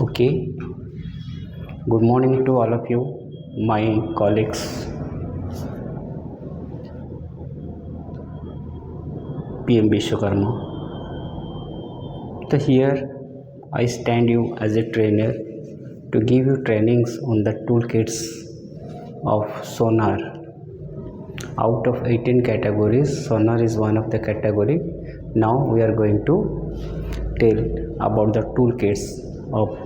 Okay, good morning to all of you, my colleagues, PM Vishwakarma. So here I stand you as a trainer to give you trainings on the toolkits of sonar. Out of 18 categories, sonar is one of the category. Now we are going to tell about the toolkits of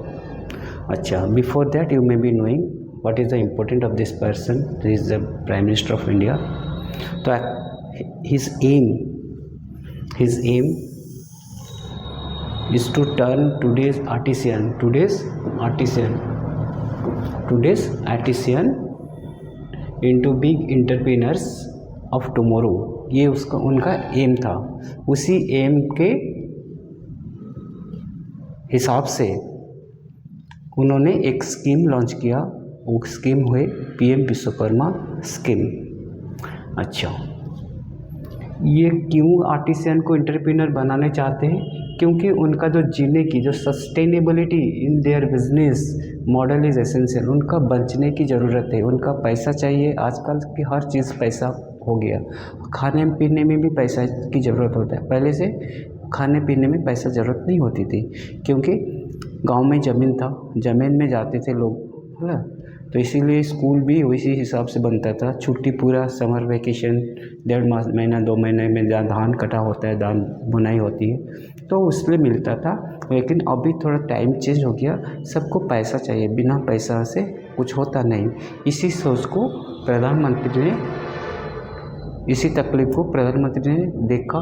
before that you may be knowing what is the importance of this person. He is the Prime Minister of India. So his aim is to turn today's artisan into big entrepreneurs of tomorrow. ये उसका उनका M था. उसी M के हिसाब से उन्होंने एक स्कीम लॉन्च किया. वो स्कीम हुए पीएम विश्वकर्मा स्कीम. अच्छा, ये क्यों आर्टिसन को एंटरप्रेन्योर बनाने चाहते हैं? क्योंकि उनका जो जीने की जो sustainability in their business model is essential. उनका बचने की ज़रूरत है. उनका पैसा चाहिए. आजकल की हर चीज़ पैसा हो गया. खाने पीने में भी पैसा की ज़रूरत होता है. पहले से खाने पीने में पैसा ज़रूरत नहीं होती थी, क्योंकि गांव में ज़मीन था, ज़मीन में जाते थे लोग, है ना. तो इसीलिए स्कूल भी उसी हिसाब से बनता था. छुट्टी पूरा समर वेकेशन 1.5 महीना 2 महीने में जहाँ धान कटा होता है, धान बुनाई होती है, तो उसमें मिलता था. लेकिन अभी थोड़ा टाइम चेंज हो गया. सबको पैसा चाहिए. बिना पैसा से कुछ होता नहीं. इसी सोच को प्रधानमंत्री ने, इसी तकलीफ को प्रधानमंत्री ने देखा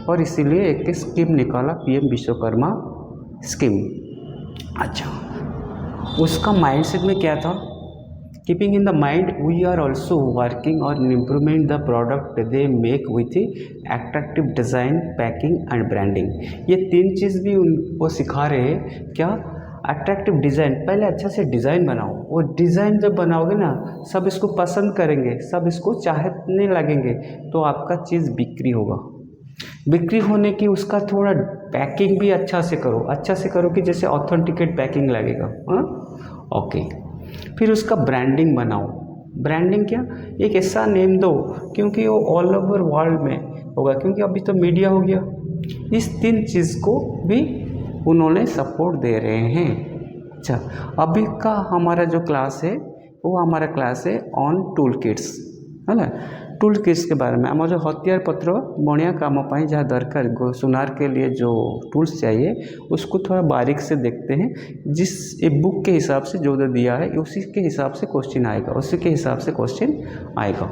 और इसीलिए एक स्कीम निकाला, पीएम विश्वकर्मा स्कीम. अच्छा, उसका माइंडसेट में क्या था? Keeping in the mind we are also working on improvement the product they make with attractive design, packing and branding. ये 3 चीज़ भी उनको सिखा रहे हैं. क्या? Attractive design. पहले अच्छा से डिज़ाइन बनाओ. वो डिज़ाइन जब बनाओगे ना, सब इसको पसंद करेंगे, सब इसको चाहने लगेंगे, तो आपका चीज़ बिक्री होगा. बिक्री होने की उसका थोड़ा पैकिंग भी अच्छा से करो कि जैसे ऑथेंटिकेट पैकिंग लगेगा. हाँ, ओके. फिर उसका ब्रांडिंग बनाओ. ब्रांडिंग क्या? एक ऐसा नेम दो क्योंकि वो ऑल ओवर वर्ल्ड में होगा, क्योंकि अभी तो मीडिया हो गया. इस 3 चीज़ को भी उन्होंने सपोर्ट दे रहे हैं. अच्छा, अभी का हमारा जो क्लास है वो हमारा क्लास है ऑन टूल किट्स, है ना. टूल किट्स के बारे में आम जो हथियार पत्र बणिया काम पाई जहाँ दरकार सुनार के लिए जो टूल्स चाहिए उसको थोड़ा बारीक से देखते हैं. जिस बुक के हिसाब से जो दिया है उसी के हिसाब से क्वेश्चन आएगा,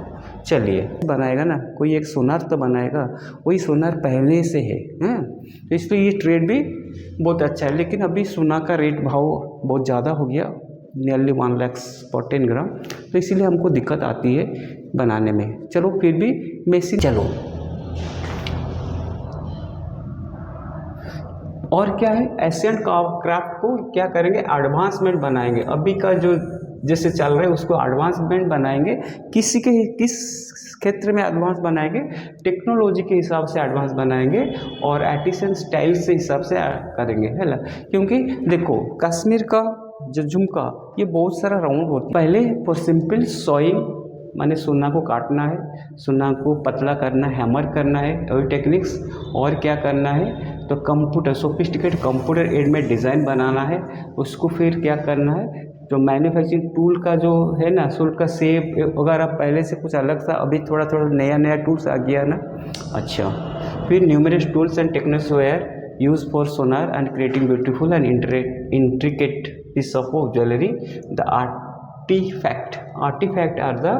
चलिए बनाएगा ना. कोई एक सोनार तो बनाएगा, वही सोनार पहले से है. तो इसलिए ये ट्रेड भी बहुत अच्छा है. लेकिन अभी सोना का रेट भाव बहुत ज़्यादा हो गया, नियरली 1 लाख पर 10 ग्राम. तो इसीलिए हमको दिक्कत आती है बनाने में. चलो फिर भी मेसिन, चलो और क्या है, एशियन क्राफ्ट को क्या करेंगे, एडवांसमेंट बनाएंगे. अभी का जो जैसे चल रहा है उसको एडवांसमेंट बनाएंगे. किस क्षेत्र में एडवांस बनाएंगे? टेक्नोलॉजी के हिसाब से एडवांस बनाएंगे और आर्टिसन स्टाइल से हिसाब से करेंगे, है ना. क्योंकि देखो, कश्मीर का जो झुमका ये बहुत सारा राउंड होता है. पहले फॉर सिंपल सॉइंग, माने सोना को काटना है, सोना को पतला करना है, हैमर करना है, और टेक्निक्स. और क्या करना है, तो कंप्यूटर, सोफिस्टिकेट कंप्यूटर एड में डिज़ाइन बनाना है. उसको फिर क्या करना है, जो मैन्युफैक्चरिंग टूल का जो है ना, सूल का शेप वगैरह पहले से कुछ अलग था, अभी थोड़ा नया टूल्स आ गया ना. अच्छा, फिर numerous tools and techniques were use for सोनार and creating beautiful and intricate piece of jewelry. The artifact are the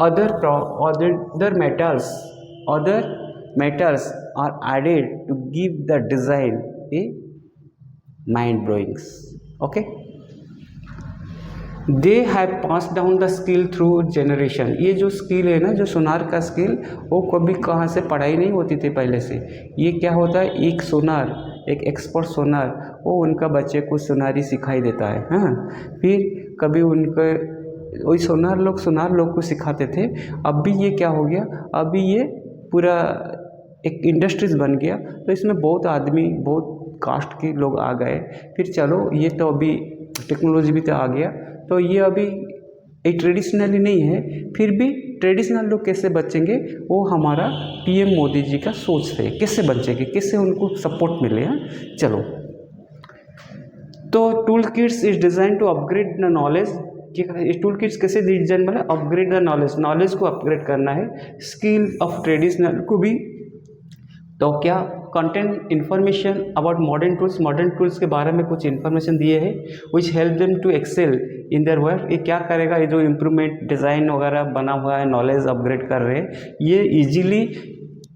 other metals are added to give the design a mind blowing. Okay, they have pass down the skill through generation. ये जो skill है ना, जो सोनार का skill, वो कभी कहाँ से पढ़ाई नहीं होती थी पहले से. ये क्या होता है, एक सोनार, एक एक्सपर्ट सोनार, वो उनका बच्चे को सोनारी सिखाई देता है. हाँ, फिर कभी उनके वही सोनार लोग को सिखाते थे. अभी ये क्या हो गया, अभी ये पूरा एक इंडस्ट्रीज बन गया. तो इसमें बहुत आदमी, बहुत कास्ट के लोग आ गए, फिर चलो ये तो अभी टेक्नोलॉजी भी तो आ गया, तो ये अभी एक ट्रेडिशनली नहीं है, फिर भी ट्रेडिशनल लोग कैसे बचेंगे, वो हमारा पीएम मोदी जी का सोच है, कैसे बचेंगे, कैसे उनको सपोर्ट मिले। चलो, तो tool kits is design to upgrade the knowledge, tool kits कैसे डिजाइन बना, अपग्रेड द नॉलेज को अपग्रेड करना है, स्किल ऑफ ट्रेडिशनल को भी। तो क्या content information about modern tools के बारे में कुछ इन्फॉर्मेशन दिए हैं, which help them to excel in their work. ये क्या करेगा, ये जो इम्प्रूवमेंट डिज़ाइन वगैरह बना हुआ है, नॉलेज अपग्रेड कर रहे हैं, ये इजीली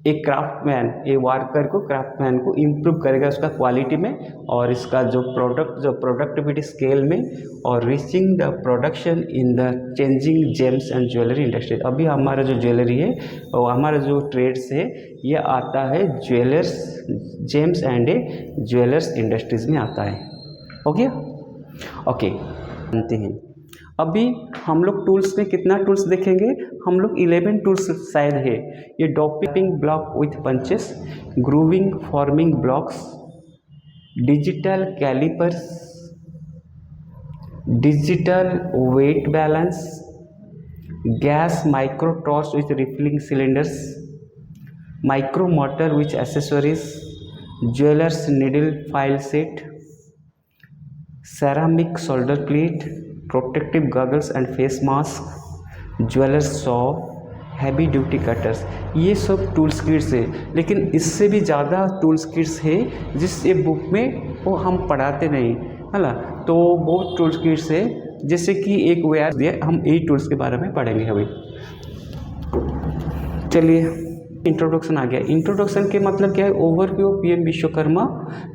एक क्राफ्टमैन, ये वर्कर को, क्राफ्टमैन को इम्प्रूव करेगा उसका क्वालिटी में, और इसका जो प्रोडक्टिविटी स्केल में, और reaching the production in the changing James and jewellery industry. अभी हमारा जो ज्वेलरी है और हमारा जो ट्रेड्स है, ये आता है jewellers, James and jewellers industries में आता है। ओके, जानते हैं। अभी हम लोग टूल्स में कितना टूल्स देखेंगे, हम लोग 11 टूल्स शायद है। ये dapping block with punches, grooving forming blocks, digital calipers, digital weight balance, gas micro torch with refilling cylinders, micro motor with accessories, jewellers needle file set, ceramic shoulder plate, protective goggles and face mask, jewellers saw, heavy duty cutters. ये सब tools kits है, लेकिन इससे भी ज़्यादा tools kits है जिस ये बुक में वो हम पढ़ाते नहीं है ना। तो बहुत टूल्स किट्स है, जैसे कि एक वेयर दिया, हम 8 टूल्स के बारे में पढ़ेंगे अभी। चलिए, इंट्रोडक्शन आ गया। इंट्रोडक्शन के मतलब क्या है, overview of PM Vishwakarma.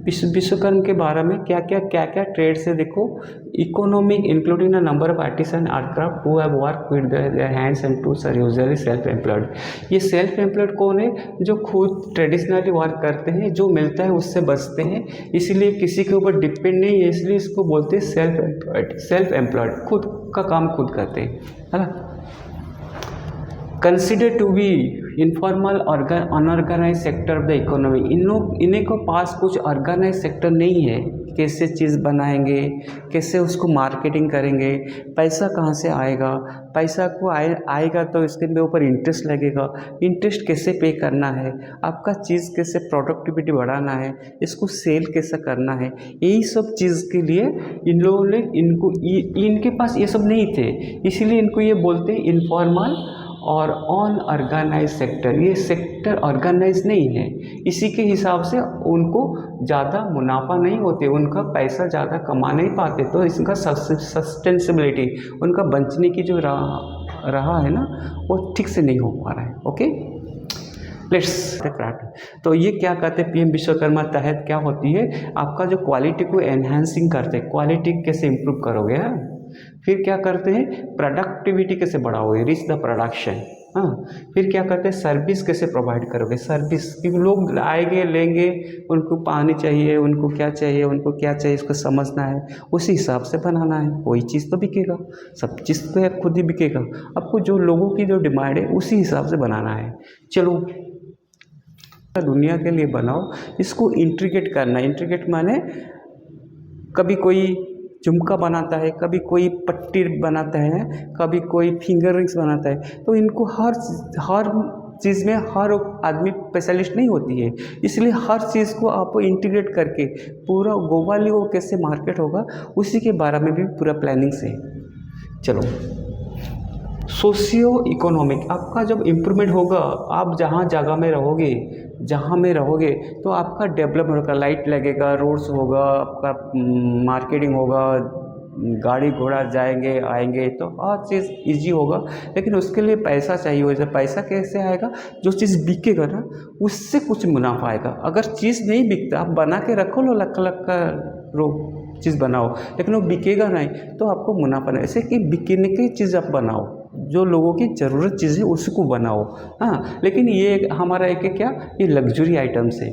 Vishwakarma के बारे में क्या क्या ट्रेड्स है देखो। Economic including a number of artisan art craft who have work with their hands and tools are usually self employed. ये सेल्फ एम्प्लॉयड कौन है, जो खुद ट्रेडिशनली वर्क करते हैं, जो मिलता है उससे बचते हैं, इसलिए किसी के ऊपर डिपेंड नहीं है, इसलिए इसको बोलते हैं सेल्फ एम्प्लॉयड। सेल्फ एम्प्लॉयड, खुद का काम खुद करते हैं, है ना। Consider to be informal unorganise sector of the economy. इन्हीं को पास कुछ ऑर्गेनाइज सेक्टर नहीं है, कैसे चीज़ बनाएंगे, कैसे उसको मार्केटिंग करेंगे, पैसा कहाँ से आएगा, पैसा को आएगा तो इसके ऊपर इंटरेस्ट लगेगा, इंटरेस्ट कैसे पे करना है, आपका चीज़ कैसे प्रोडक्टिविटी बढ़ाना है, इसको सेल कैसे करना है, यही सब चीज़ के लिए इन लोगों ने इनके पास ये सब नहीं थे, इसीलिए इनको ये बोलते हैं इनफॉर्मल और अनऑर्गेनाइज सेक्टर। ये सेक्टर ऑर्गेनाइज नहीं है, इसी के हिसाब से उनको ज़्यादा मुनाफा नहीं होते, उनका पैसा ज़्यादा कमा नहीं पाते, तो इसका सस्टेनेबिलिटी, उनका बचने की जो रहा है ना, वो ठीक से नहीं हो पा रहा है। Okay, let's craft. तो ये क्या कहते हैं, पीएम विश्वकर्मा तहत क्या होती है, आपका जो क्वालिटी को एनहांसिंग करते हैं, क्वालिटी कैसे इम्प्रूव करोगे, फिर क्या करते हैं, प्रोडक्टिविटी कैसे बढ़ाओगे, रीच द प्रोडक्शन। हाँ, फिर क्या करते हैं, सर्विस कैसे प्रोवाइड करोगे, सर्विस, क्योंकि लोग आएंगे लेंगे, उनको पानी चाहिए, उनको क्या चाहिए, इसको समझना है, उसी हिसाब से बनाना है, वही चीज़ तो बिकेगा, सब चीज़ तो खुद ही बिकेगा, आपको जो लोगों की जो डिमांड है उसी हिसाब से बनाना है। चलो, दुनिया के लिए बनाओ, इसको इंट्रीगेट करना। इंट्रीगेट माने कभी कोई झुमका बनाता है, कभी कोई पट्टी बनाता है, कभी कोई फिंगर रिंग्स बनाता है, तो इनको हर चीज़ में हर आदमी स्पेशलिस्ट नहीं होती है, इसलिए हर चीज़ को आप इंटीग्रेट करके पूरा ग्लोबली वो कैसे मार्केट होगा, उसी के बारे में भी पूरा प्लानिंग से। चलो, सोशियो इकोनॉमिक, आपका जब इम्प्रूवमेंट होगा, आप जहाँ में रहोगे तो आपका डेवलपमेंट होगा, लाइट लगेगा, रोड्स होगा, आपका मार्केटिंग होगा, गाड़ी घोड़ा जाएंगे आएंगे, तो हर चीज़ इजी होगा, लेकिन उसके लिए पैसा चाहिए होगा। पैसा कैसे आएगा, जो चीज़ बिकेगा ना उससे कुछ मुनाफा आएगा। अगर चीज़ नहीं बिकता, आप बना के रखो लो, लाख का चीज़ बनाओ, लेकिन वो बिकेगा नहीं तो आपको मुनाफा नहीं। ऐसे कि बिकने की चीज़ आप बनाओ, जो लोगों की ज़रूरत चीज़ है उसको बनाओ। हाँ, लेकिन ये हमारा एक क्या, ये लग्जरी आइटम्स है,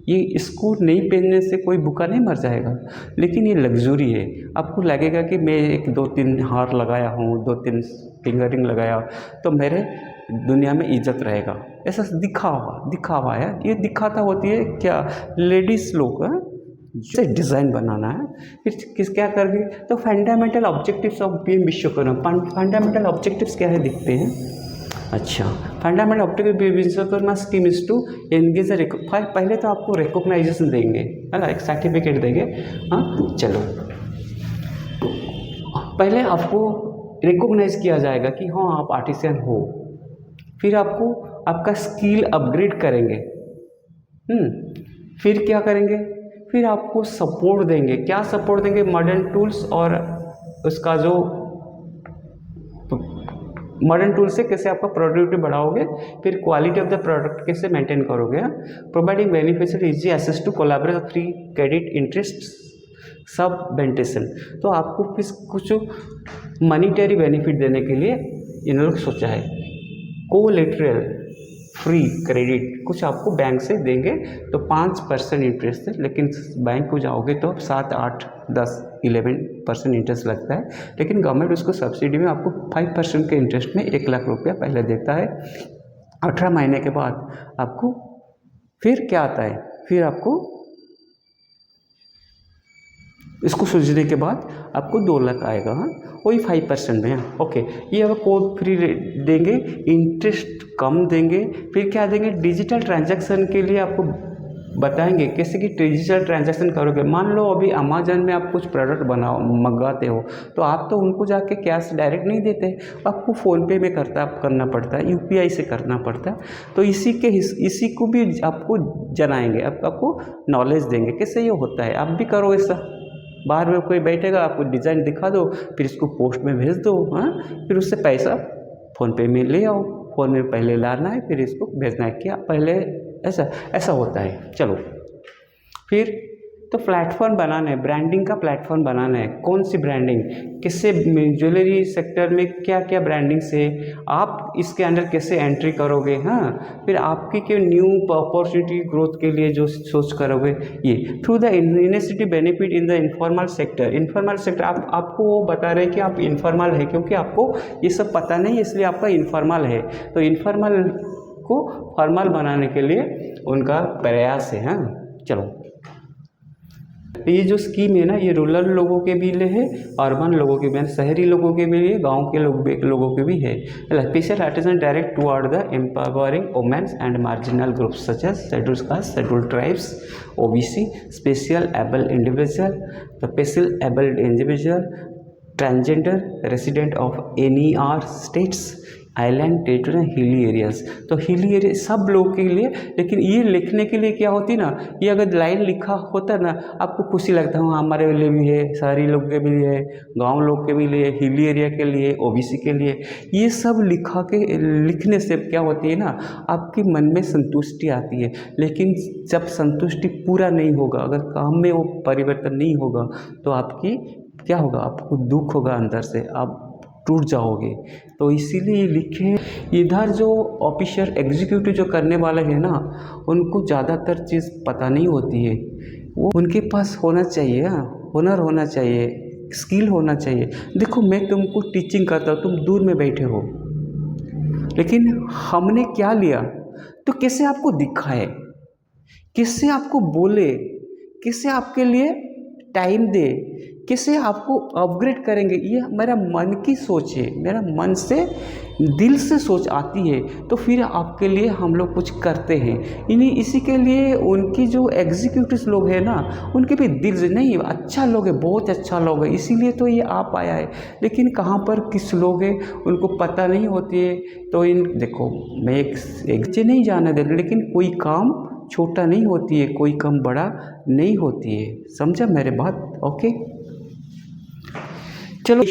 ये इसको नहीं पहनने से कोई भूखा नहीं मर जाएगा, लेकिन ये लग्जरी है। आपको लगेगा कि मैं 1-2-3 हार लगाया हूँ, 2-3 फिंगरिंग लगाया तो मेरे दुनिया में इज्जत रहेगा, ऐसा दिखावा है। ये दिखाता होती है क्या, लेडीज़ लोग जो डिज़ाइन बनाना है। फिर किस क्या करेंगे, तो fundamental objectives of PM Vishwakarma. Fundamental objectives क्या है दिखते हैं। अच्छा, fundamental objective Vishwakarma scheme is to engage पहले तो आपको रिकॉग्नाइजेशन देंगे, है ना, एक सर्टिफिकेट देंगे। हाँ चलो, पहले आपको रिकॉग्नाइज किया जाएगा कि हाँ आप आर्टिसियन हो। फिर आपको आपका स्किल अपग्रेड करेंगे। फिर क्या करेंगे, फिर आपको सपोर्ट देंगे। क्या सपोर्ट देंगे, मॉडर्न टूल्स और उसका जो मॉडर्न टूल से कैसे आपका प्रोडक्टिविटी बढ़ाओगे, फिर क्वालिटी ऑफ द प्रोडक्ट कैसे मेंटेन करोगे। Providing beneficial easy access to collaborate free credit interest subvention. तो आपको कुछ मनीटरी बेनिफिट देने के लिए इन लोग सोचा है। कोलेटरल फ्री क्रेडिट कुछ आपको बैंक से देंगे तो 5% इंटरेस्ट है, लेकिन बैंक को जाओगे तो 7, 8, 10, 11% इंटरेस्ट लगता है। लेकिन गवर्नमेंट उसको सब्सिडी में आपको 5% के इंटरेस्ट में 1 लाख रुपया पहले देता है। 18 महीने के बाद आपको फिर क्या आता है, फिर आपको इसको सोचने के बाद आपको 2 लाख आएगा। हाँ, वही 5% में है। ओके, ये अब कोड फ्री देंगे, इंटरेस्ट कम देंगे। फिर क्या देंगे, डिजिटल ट्रांजैक्शन के लिए आपको बताएंगे कैसे कि डिजिटल ट्रांजैक्शन करोगे। मान लो अभी अमेजन में आप कुछ प्रोडक्ट मंगाते हो तो आप तो उनको जाके कैश डायरेक्ट नहीं देते, आपको फ़ोनपे में करना पड़ता है, UPI से करना पड़ता है। तो इसी को भी आपको जनाएंगे, आपको नॉलेज देंगे कैसे ये होता है। आप भी करो ऐसा, बाहर में कोई बैठेगा, आपको डिज़ाइन दिखा दो, फिर इसको पोस्ट में भेज दो। हाँ, फिर उससे पैसा फ़ोनपे में ले आओ, फ़ोन में पहले लाना है फिर इसको भेजना है। क्या पहले ऐसा होता है। चलो, फिर तो प्लेटफॉर्म बनाना है, ब्रांडिंग का प्लेटफॉर्म बनाना है। कौन सी ब्रांडिंग, किससे, ज्वेलरी सेक्टर में क्या क्या ब्रांडिंग से आप इसके अंदर कैसे एंट्री करोगे। हाँ, फिर आपकी क्या न्यू अपॉर्चुनिटी ग्रोथ के लिए जो सोच करोगे ये through the university benefit in the informal sector. Informal sector आपको वो बता रहे हैं कि आप इनफॉर्मल है, क्योंकि आपको ये सब पता नहीं है इसलिए आपका इनफॉर्मल है। तो इनफॉर्मल को फॉर्मल बनाने के लिए उनका प्रयास है। हाँ चलो, ये जो स्कीम है ना, ये रूरल लोगों के भी लिए है, अर्बन लोगों के भी, शहरी लोगों के भी लिए, गांव के लोगों के भी है। Special attention direct toward the empowering womens and marginal groups such as scheduled caste, scheduled tribes, OBC, special abled individual, the special abled individual, transgender, resident of NER states, island, territorial, hilly areas. तो hilly area सब लोगों के लिए। लेकिन ये लिखने के लिए क्या होती ना, ये अगर लाइन लिखा होता ना आपको खुशी लगता है, हमारे लिए भी है, शहरी लोग के भी लिए, गांव लोग के भी लिए, हिली एरिया के लिए, OBC के लिए। ये सब लिखने से क्या होती है ना, आपके मन में संतुष्टि आती है। लेकिन जब संतुष्टि पूरा नहीं होगा, अगर काम में वो परिवर्तन नहीं होगा तो आपकी क्या होगा, आपको दुख होगा अंदर से, आप टूट जाओगे। तो इसीलिए लिखे। इधर जो ऑफिसर एग्जीक्यूटिव जो करने वाले हैं ना, उनको ज़्यादातर चीज़ पता नहीं होती है। वो उनके पास होना चाहिए, हुनर होना चाहिए, स्किल होना चाहिए। देखो, मैं तुमको टीचिंग करता हूँ, तुम दूर में बैठे हो, लेकिन हमने क्या लिया, तो कैसे आपको दिखाए, किससे आपको बोले, किससे आपके लिए टाइम दे, कैसे आपको अपग्रेड करेंगे। ये मेरा मन की सोच है, मेरा मन से दिल से सोच आती है, तो फिर आपके लिए हम लोग कुछ करते हैं। इसी के लिए उनकी जो एग्जीक्यूटिव लोग हैं ना, उनके भी दिल से नहीं, अच्छा लोग है, बहुत अच्छा लोग है, इसीलिए तो ये आ पाया है। लेकिन कहाँ पर किस लोग हैं उनको पता नहीं होती है। तो देखो, मैं एक से नहीं जाने दे, लेकिन कोई काम छोटा नहीं होती है, कोई काम बड़ा नहीं होती है। समझा मेरे बात? ओके, चलो।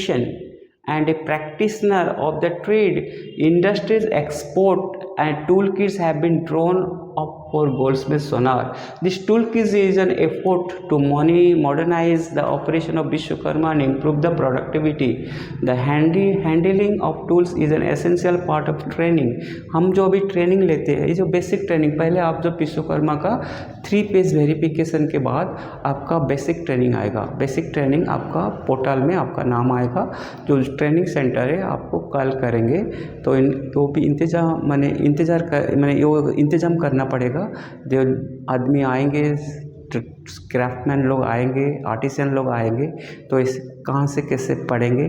And a practitioner of the trade industries export and toolkits have been drawn up for Goldsmith Sonar. This toolkit is an effort to modernize the operation of Vishwakarma and improve the productivity. The handling of tools is an essential part of training. हम जो अभी training लेते हैं, ये जो basic training, पहले आप जो विश्वकर्मा का 3 पेज वेरिफिकेशन के बाद आपका बेसिक ट्रेनिंग आएगा। बेसिक ट्रेनिंग आपका पोर्टल में आपका नाम आएगा, जो ट्रेनिंग सेंटर है आपको कॉल करेंगे। तो भी इंतज़ाम करना पड़ेगा। जो आदमी आएंगे क्राफ्टमैन लोग आएंगे, आर्टिसन लोग आएंगे, तो इस कहाँ से कैसे पढ़ेंगे,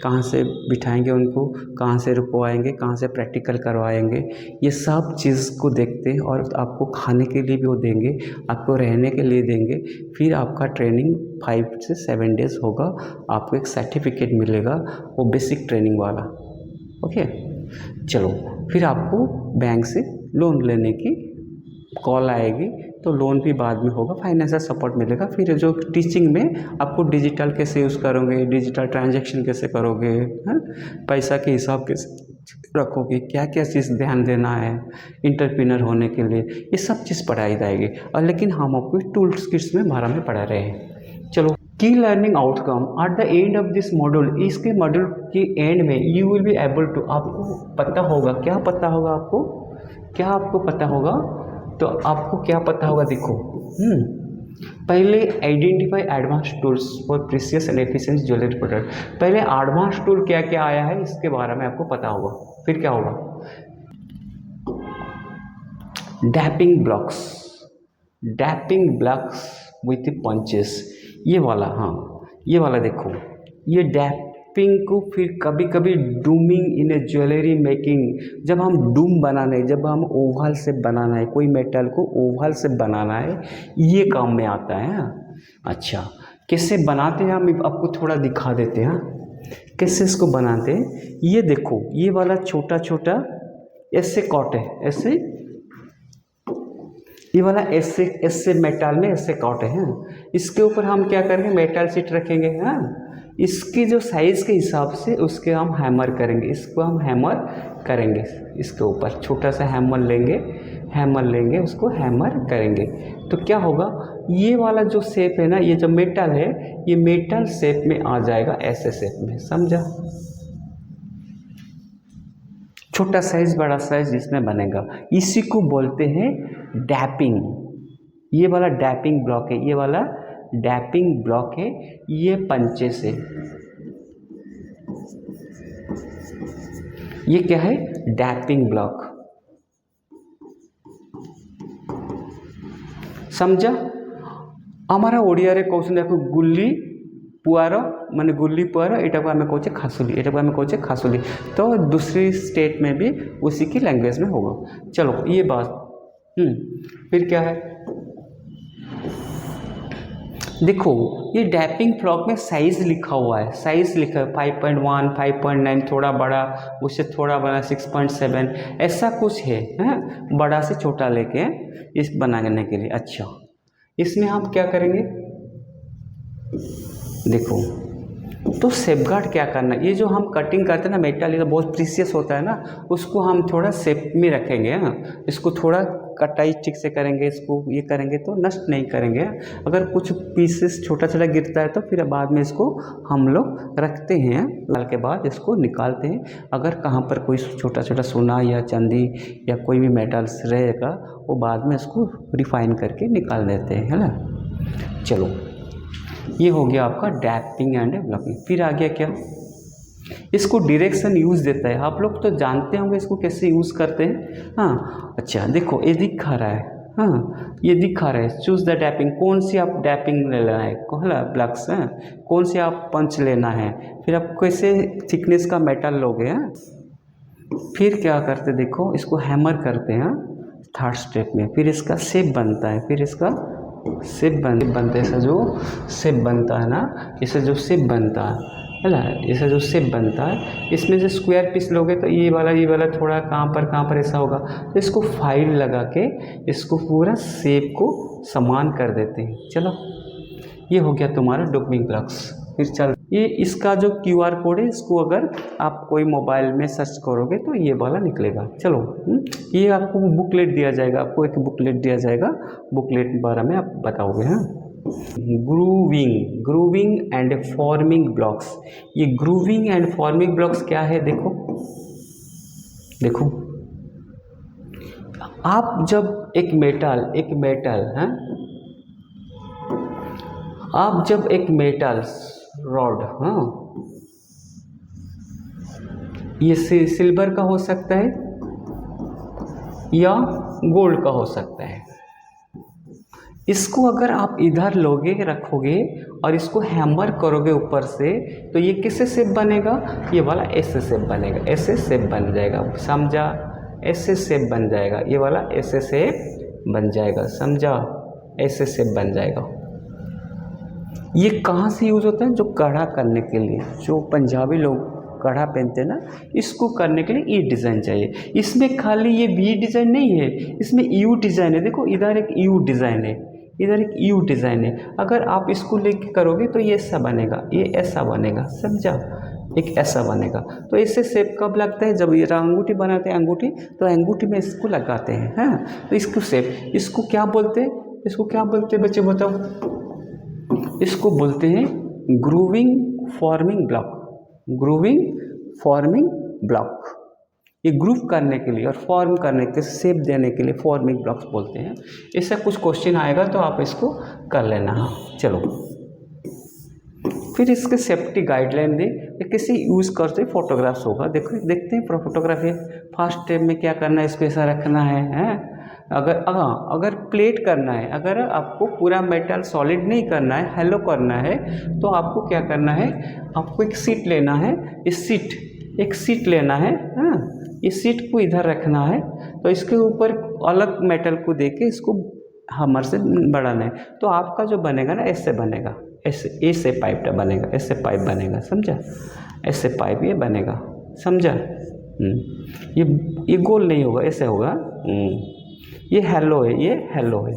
कहाँ से बिठाएंगे उनको, कहाँ से रुकवाएंगे, कहाँ से प्रैक्टिकल करवाएंगे, ये सब चीज़ को देखते हैं। और आपको खाने के लिए भी वो देंगे, आपको रहने के लिए देंगे। फिर आपका ट्रेनिंग 5 से 7 डेज़ होगा, आपको एक सर्टिफिकेट मिलेगा, वो बेसिक ट्रेनिंग वाला। ओके, चलो फिर आपको बैंक से लोन लेने की कॉल आएगी, तो लोन भी बाद में होगा, फाइनेंशियल सपोर्ट मिलेगा। फिर जो टीचिंग में आपको डिजिटल कैसे यूज़ करोगे, डिजिटल ट्रांजैक्शन कैसे करोगे, पैसा के हिसाब कैसे रखोगे, क्या क्या चीज़ ध्यान देना है इंटरप्रेन्योर होने के लिए, ये सब चीज़ पढ़ाई जाएगी। और लेकिन हम आपको टूल्स किट्स में बारे में पढ़ा रहे हैं। चलो, की learning outcome at the end of this module, इसके मॉड्यूल के एंड में you will be able to, आपको पता होगा, क्या पता होगा आपको, क्या आपको पता होगा, तो आपको क्या पता होगा, देखो पहले identify advance tools for precious and efficient jewellery product. पहले एडवांस टूल क्या क्या आया है इसके बारे में आपको पता होगा। फिर क्या होगा, डैपिंग ब्लॉक्स विथ पंचेस, ये वाला, हाँ ये वाला देखो, ये डैपिंग को फिर कभी कभी डूमिंग इन ए ज्वेलरी मेकिंग, जब हम डूम बनाना है, जब हम ओवल से बनाना है, कोई मेटल को ओवल से बनाना है, ये काम में आता है। अच्छा, कैसे बनाते हैं हम आपको थोड़ा दिखा देते हैं, कैसे इसको बनाते हैं। ये देखो, ये वाला छोटा छोटा ऐसे कॉट है, ऐसे, ये वाला ऐसे मेटल में ऐसे कॉट है। इसके ऊपर हम क्या करेंगे, मेटल शीट रखेंगे। इसकी जो साइज़ के हिसाब से उसके हम हैमर करेंगे, इसको हम हैमर करेंगे, इसके ऊपर छोटा सा हैमर लेंगे, उसको हैमर करेंगे। तो क्या होगा, ये वाला जो शेप है ना, ये जो मेटल है, ये मेटल शेप में आ जाएगा, ऐसे शेप में, समझा। छोटा साइज बड़ा साइज इसमें बनेगा, इसी को बोलते हैं डैपिंग। ये वाला डैपिंग ब्लॉक है, ये वाला डैपिंग ब्लॉक है, ये पंचे से, ये क्या है, डैपिंग ब्लॉक, समझा। हमारा ओडिया रे कौन गुल्ली पुआर माने गुल्ली पुआर, एटा को हमें कहे खासुली, एटा को हमें कहे खासुली। तो दूसरी स्टेट में भी उसी की लैंग्वेज में होगा। चलो ये बात, फिर क्या है, देखो ये डैपिंग फ्लॉक में साइज लिखा हुआ है, साइज लिखा है 5.1, 5.9, थोड़ा बड़ा, उससे थोड़ा बड़ा 6.7, ऐसा कुछ है, बड़ा से छोटा लेके इस बनाने के लिए। अच्छा, इसमें हम क्या करेंगे, देखो तो सेफगार्ड क्या करना, ये जो हम कटिंग करते हैं ना मेटल, ये तो बहुत प्रीसियस होता है ना, उसको हम थोड़ा सेफ में रखेंगे। इसको थोड़ा कटाई ठीक से करेंगे, इसको ये करेंगे तो नष्ट नहीं करेंगे। अगर कुछ पीसेस छोटा छोटा गिरता है तो फिर बाद में इसको हम लोग रखते हैं, डाल के बाद इसको निकालते हैं। अगर कहाँ पर कोई छोटा छोटा सोना या चांदी या कोई भी मेटल्स रहेगा, वो बाद में इसको रिफाइन करके निकाल देते हैं, है ना। चलो ये हो गया आपका डैपिंग एंड ब्लॉकिंग। फिर आ गया क्या, इसको डायरेक्शन यूज़ देता है, आप लोग तो जानते होंगे इसको कैसे यूज़ करते हैं। हाँ अच्छा, देखो ये दिखा रहा है, हाँ ये दिखा रहा है, चूज़ द डैपिंग, कौन सी आप डैपिंग लेना है, ब्लॉक्स, कौन सी आप पंच लेना है, फिर आप कैसे थिकनेस का मेटल लोगे। फिर क्या करते, देखो इसको हैमर करते हैं थर्ड स्टेप में, फिर इसका शेप बनता है, फिर इसका शेप बनता है, ऐसा जो शेप बनता है ना, इसे जो शेप बनता है ना, ऐसा जो शेप बनता है, इसमें जो स्क्वायर पीस लोगे तो ये वाला थोड़ा कहाँ पर ऐसा होगा, तो इसको फाइल लगा के इसको पूरा शेप को समान कर देते हैं। चलो ये हो गया तुम्हारा डैपिंग ब्लॉक्स। फिर चल, ये इसका जो QR कोड है, इसको अगर आप कोई मोबाइल में सर्च करोगे तो ये वाला निकलेगा। चलो ये आपको बुकलेट दिया जाएगा, आपको एक बुकलेट दिया जाएगा, बुकलेट के बारे में आप बताओगे। Grooving and forming blocks. ये ग्रूविंग एंड फॉर्मिंग ब्लॉक्स क्या है, देखो आप जब एक मेटल रॉड, ये सिल्वर का हो सकता है या गोल्ड का हो सकता है, इसको अगर आप इधर लोगे रखोगे और इसको हैमर करोगे ऊपर से तो ये किससे शेप बनेगा, ये वाला ऐसे शेप बनेगा, ऐसे शेप बन जाएगा, समझा, ऐसे शेप बन जाएगा, ये वाला ऐसे शेप बन जाएगा, समझा, ऐसे शेप बन जाएगा। ये कहाँ से यूज़ होता है, जो कढ़ा करने के लिए, जो पंजाबी लोग कढ़ा पहनते हैं ना, इसको करने के लिए ये डिज़ाइन चाहिए। इसमें खाली ये वी डिज़ाइन नहीं है, इसमें यू डिज़ाइन है। देखो इधर एक यू डिज़ाइन है, इधर एक यू डिज़ाइन है। अगर आप इसको लेके करोगे तो ये ऐसा बनेगा, ये ऐसा बनेगा, समझा, एक ऐसा बनेगा। तो इससे शेप कब लगता है, जब ये अंगूठी बनाते हैं, अंगूठी, तो अंगूठी में इसको लगाते हैं, हाँ। तो इसको शेप, इसको क्या बोलते हैं, इसको क्या बोलते हैं बच्चे बताओ, इसको बोलते हैं grooving forming block, grooving forming block. ये ग्रूव करने के लिए और फॉर्म करने के, शेप देने के लिए फॉर्मिंग ब्लॉक्स बोलते हैं। इससे कुछ क्वेश्चन आएगा तो आप इसको कर लेना। हाँ चलो, फिर इसके सेफ्टी गाइडलाइन दे, किसी यूज़ करते फोटोग्राफ्स होगा। देखो देखते हैं फोटोग्राफी। फर्स्ट स्टेप में क्या करना है, इसको ऐसा रखना है। अगर प्लेट करना है, अगर आपको पूरा मेटल सॉलिड नहीं करना है, हेलो करना है, तो आपको क्या करना है, आपको एक सीट लेना है, एक सीट लेना है, हाँ। इस सीट को इधर रखना है, तो इसके ऊपर अलग मेटल को देके इसको हमर से बढ़ाना है। तो आपका जो बनेगा ना, ऐसे बनेगा, ऐसे पाइप बनेगा, ऐसे पाइप बनेगा, समझा, ऐसे पाइप ये बनेगा, समझा। ये गोल नहीं होगा, ऐसे होगा। ये हेलो है, ये हेलो है,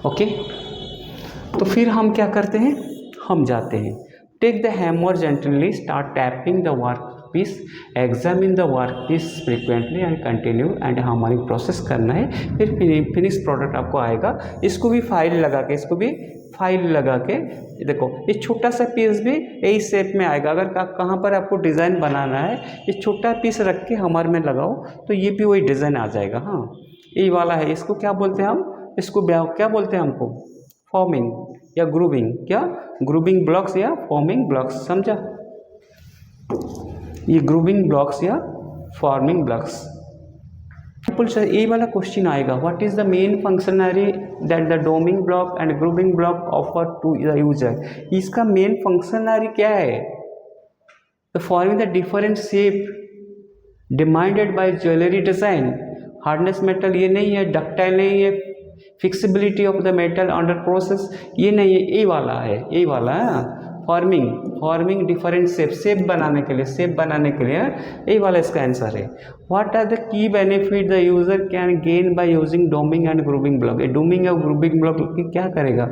ओके। तो फिर हम क्या करते हैं, हम जाते हैं, take the hammer gently, start tapping the work piece, examine the work piece frequently and continue and हमारी प्रोसेस करना है। फिर फिनिश प्रोडक्ट आपको आएगा। इसको भी फाइल लगा के, इसको भी फाइल लगा के देखो, ये छोटा सा पीस भी यही शेप में आएगा। अगर कहाँ पर आपको डिज़ाइन बनाना है, ये छोटा पीस रख के हमर में लगाओ तो ये भी वही डिज़ाइन आ जाएगा। हाँ, ये वाला है, इसको क्या बोलते हैं हम, इसको क्या बोलते हैं हमको, फॉर्मिंग या ग्रूविंग, क्या ग्रूविंग ब्लॉक्स या फॉर्मिंग ब्लॉक्स, समझा। ये ग्रूविंग ब्लॉक्स या फॉर्मिंग ब्लॉक्स। यही वाला क्वेश्चन आएगा, what is the main functionary that the doming block and grooving block offer to the user. इसका मेन फंक्शनरी क्या है, the forming the different shape demanded by jewellery design. Hardness metal ये नहीं है, ductile नहीं है, flexibility of the metal under process ये नहीं है, यही वाला है, यही वाला है। फॉर्मिंग डिफरेंट शेप बनाने के लिए यही वाला इसका आंसर है। What are the key benefit the user can gain by using doming and grooving block. ये डोमिंग और ग्रूविंग ब्लॉक क्या करेगा,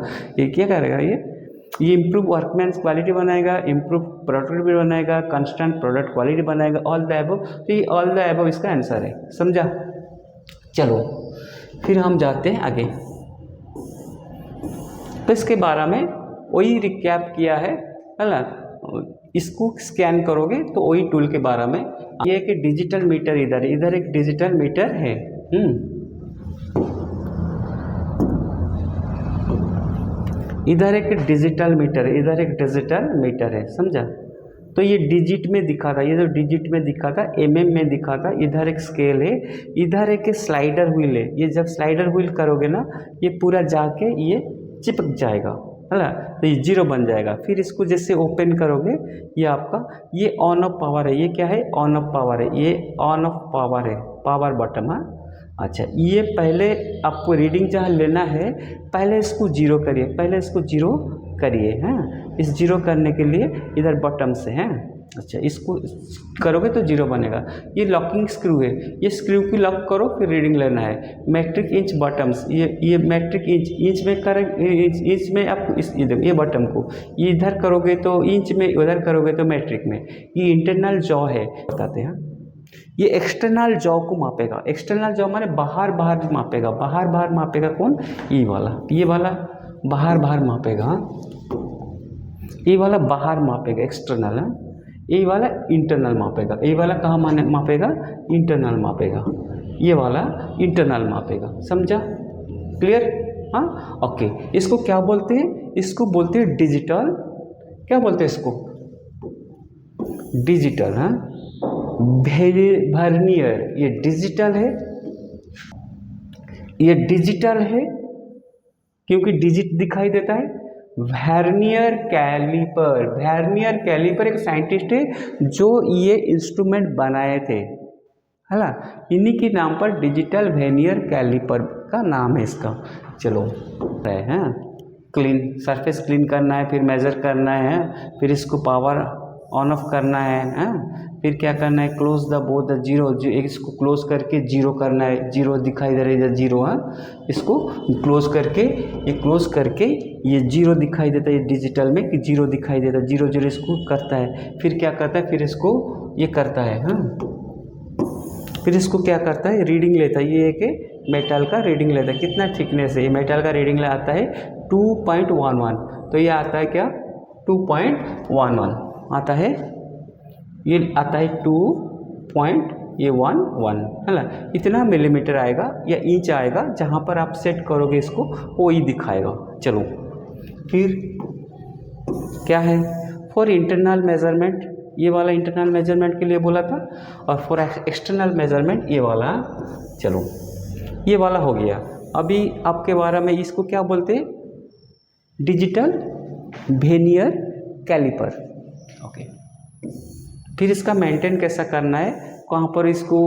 ये इम्प्रूव वर्कमैन्स क्वालिटी बनाएगा, इम्प्रूव प्रोडक्टिविटी बनाएगा, कंस्टेंट प्रोडक्ट क्वालिटी बनाएगा, ऑल द एबव। तो ये ऑल द एबव इसका आंसर है, समझा। चलो फिर हम जाते हैं आगे। तो इसके बारे में वही रिकैप किया है ना, इसको स्कैन करोगे तो वही टूल के बारे में। ये एक डिजिटल मीटर इधर एक डिजिटल मीटर है, इधर एक डिजिटल मीटर है, समझा। तो ये डिजिट में दिखा था, ये जो डिजिट में दिखा था, एमएम में दिखा था। इधर एक स्केल है, इधर एक स्लाइडर व्हील है। ये जब स्लाइडर व्हील करोगे ना, ये पूरा जाके ये चिपक जाएगा, है ना, तो ये 0 बन जाएगा। फिर इसको जैसे ओपन करोगे, ये आपका ये ऑन ऑफ पावर है। ये क्या है, ऑन ऑफ पावर है, ये ऑन ऑफ पावर है, पावर बटन। हाँ अच्छा, ये पहले आपको रीडिंग जहाँ लेना है, पहले इसको 0 करिए, हाँ। इस 0 करने के लिए इधर बटन से हैं। अच्छा, इसको करोगे तो 0 बनेगा। ये लॉकिंग स्क्रू है, ये स्क्रू की लॉक करो, फिर रीडिंग लेना है। मैट्रिक इंच बटन्स, ये मैट्रिक इंच में इंच में आपको ये बटन को ये इधर करोगे तो इंच में, उधर करोगे तो मैट्रिक में। ये इंटरनल जॉ है, बताते हैं। ये एक्सटर्नल जॉ को मापेगा। एक्सटर्नल जॉ माने बाहर मापेगा। बाहर मापेगा कौन, ये वाला बाहर मापेगा। ये वाला बाहर मापेगा, एक्सटर्नल है। ये वाला इंटरनल मापेगा। ये वाला कहाँ मापेगा, इंटरनल मापेगा। ये वाला इंटरनल मापेगा, समझा, क्लियर। हाँ ओके। इसको क्या बोलते हैं, इसको बोलते हैं डिजिटल, क्या बोलते हैं इसको, डिजिटल। हाँ, वर्नियर ये डिजिटल है, ये डिजिटल है क्योंकि डिजिट दिखाई देता है। वर्नियर कैलिपर, वर्नियर कैलिपर एक साइंटिस्ट है जो ये इंस्ट्रूमेंट बनाए थे, है ना, इन्हीं के नाम पर डिजिटल वर्नियर कैलिपर का नाम है इसका। चलो है क्लीन, सरफेस क्लीन करना है, फिर मेज़र करना है, फिर इसको पावर ऑन ऑफ करना है, फिर क्या करना है, close the both the zero, इसको क्लोज करके जीरो करना है, जीरो दिखाई दे रही है जीरो, इसको क्लोज करके, ये क्लोज करके ये जीरो दिखाई देता है डिजिटल में कि जीरो दिखाई देता है, जीरो जीरो इसको करता है। फिर क्या करता है, फिर इसको ये करता है, फिर इसको क्या करता है, रीडिंग लेता है, ये एक मेटल का रीडिंग लेता है, कितना थिकनेस है, ये मेटल का रीडिंग ले आता है 2.11, तो ये आता है क्या 2.11 आता है, ये आता है 2.11 है ना, इतना मिलीमीटर आएगा या इंच आएगा, जहाँ पर आप सेट करोगे इसको वो ही दिखाएगा। चलो फिर क्या है, फॉर इंटरनल मेजरमेंट, ये वाला इंटरनल मेजरमेंट के लिए बोला था, और फॉर एक्सटर्नल मेजरमेंट ये वाला। चलो ये वाला हो गया। अभी आपके बारे में इसको क्या बोलते हैं, डिजिटल वर्नियर कैलिपर। ओके, फिर इसका मेंटेन कैसा करना है, कहाँ पर इसको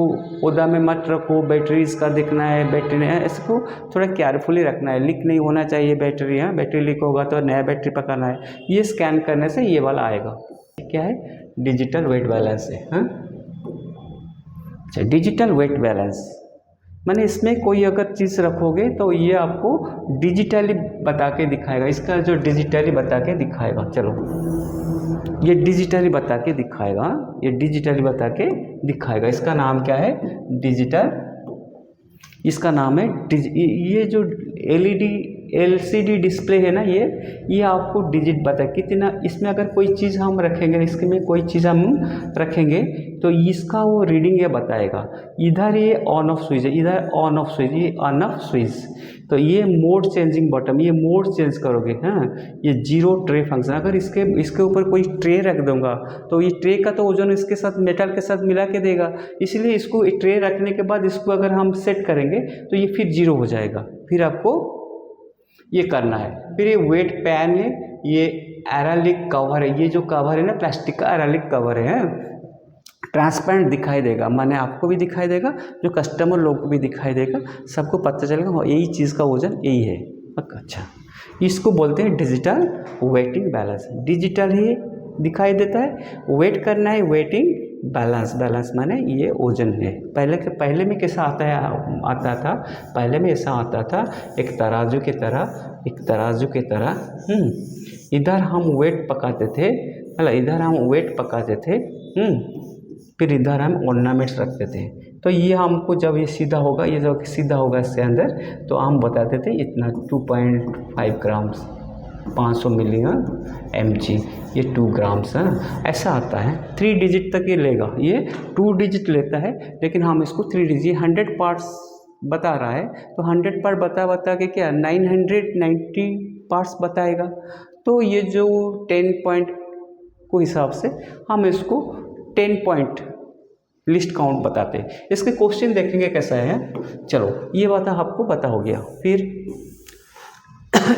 ओदा में मत रखो, बैटरी इसका देखना है, बैटरी नहीं, इसको थोड़ा केयरफुली रखना है, लीक नहीं होना चाहिए बैटरी, बैटरी लीक होगा तो नया बैटरी पकाना है। ये स्कैन करने से ये वाला आएगा, क्या है, डिजिटल वेट बैलेंस है। अच्छा, डिजिटल वेट बैलेंस माने इसमें कोई अगर चीज़ रखोगे तो ये आपको डिजिटली बता के दिखाएगा, इसका जो डिजिटली बता के दिखाएगा। चलो ये डिजिटली बता के दिखाएगा, ये डिजिटली बता के दिखाएगा, इसका नाम क्या है, डिजिटल, इसका नाम है ये जो LCD डिस्प्ले है ना, ये आपको डिजिट बता कितना, इसमें अगर कोई चीज़ हम रखेंगे, इसके में कोई चीज़ हम रखेंगे तो इसका वो रीडिंग ये बताएगा। इधर ये ऑन ऑफ स्विच है, इधर ऑन ऑफ स्विच, ये ऑन ऑफ स्विच, तो ये मोड चेंजिंग बटन, ये मोड चेंज करोगे, ये जीरो ट्रे फंक्शन। अगर इसके ऊपर कोई ट्रे रख दूंगा तो ये ट्रे का तो वजन इसके साथ मेटल के साथ मिला के देगा, इसलिए इसको ट्रे रखने के बाद इसको अगर हम सेट करेंगे तो ये फिर जीरो हो जाएगा। फिर आपको ये करना है। फिर ये वेट पैन है, ये एरालिक कवर है, ये जो कवर है ना प्लास्टिक का एरालिक कवर है, ट्रांसपेरेंट दिखाई देगा, माने आपको भी दिखाई देगा, जो कस्टमर लोग को भी दिखाई देगा, सबको पता चलेगा यही चीज़ का वजन यही है। अच्छा, इसको बोलते हैं डिजिटल वेटिंग बैलेंस। डिजिटल ही दिखाई देता है, वेट करना है वेटिंग बैलेंस, बैलेंस माने ये वजन है। पहले में कैसा आता था, पहले में ऐसा आता था एक तराजू की तरह, इधर हम वेट पकाते थे, मतलब इधर हम वेट पकाते थे, फिर इधर हम ऑर्नामेंट्स रखते थे। तो ये हमको जब ये सीधा होगा, ये जब सीधा होगा इसके अंदर, तो हम बताते थे इतना 2.5 ग्राम्स, 500 मिली mg, ये 2 ग्राम्स है, ऐसा आता है। 3 डिजिट तक ये लेगा, ये 2 डिजिट लेता है, लेकिन हम इसको 3 डिजिट, 100 पार्ट्स बता रहा है तो 100 पार्ट बता के क्या 990 पार्ट्स बताएगा। तो ये जो 10 पॉइंट को हिसाब से हम इसको 10 पॉइंट लिस्ट काउंट बताते हैं। इसके क्वेश्चन देखेंगे कैसा है। चलो ये बात आपको पता हो गया। फिर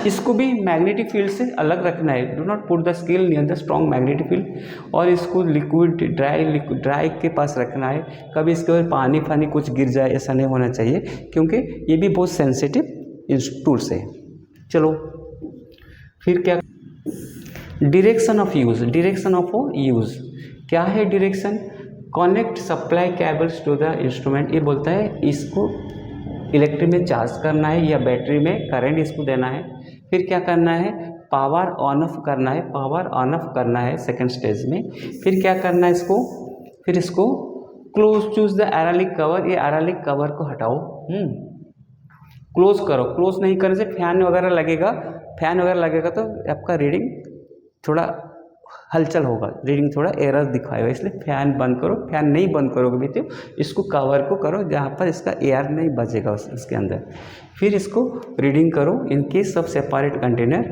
इसको भी मैग्नेटिक फील्ड से अलग रखना है। Do not put the scale near the strong magnetic field, और इसको लिक्विड ड्राई के पास रखना है। कभी इसके ऊपर पानी कुछ गिर जाए ऐसा नहीं होना चाहिए, क्योंकि ये भी बहुत सेंसिटिव टूल्स है। चलो फिर क्या, direction of use, direction of use क्या है direction, connect supply cables to the instrument. ये बोलता है इसको इलेक्ट्रिक में चार्ज करना है या बैटरी में करंट इसको देना है। फिर क्या करना है, पावर ऑन ऑफ करना है, पावर ऑन ऑफ करना है सेकंड स्टेज में। फिर क्या करना है इसको, फिर इसको क्लोज चूज द एरालिक कवर, ये एरालिक कवर को हटाओ, क्लोज करो। क्लोज नहीं करने से फैन वगैरह लगेगा तो आपका रीडिंग थोड़ा हलचल होगा, रीडिंग थोड़ा एरर दिखाएगा, इसलिए फैन बंद करो। फैन नहीं बंद करोगे भी तो इसको कवर को करो जहाँ पर इसका एयर नहीं बचेगा उसके अंदर। फिर इसको रीडिंग करो in case of separate container.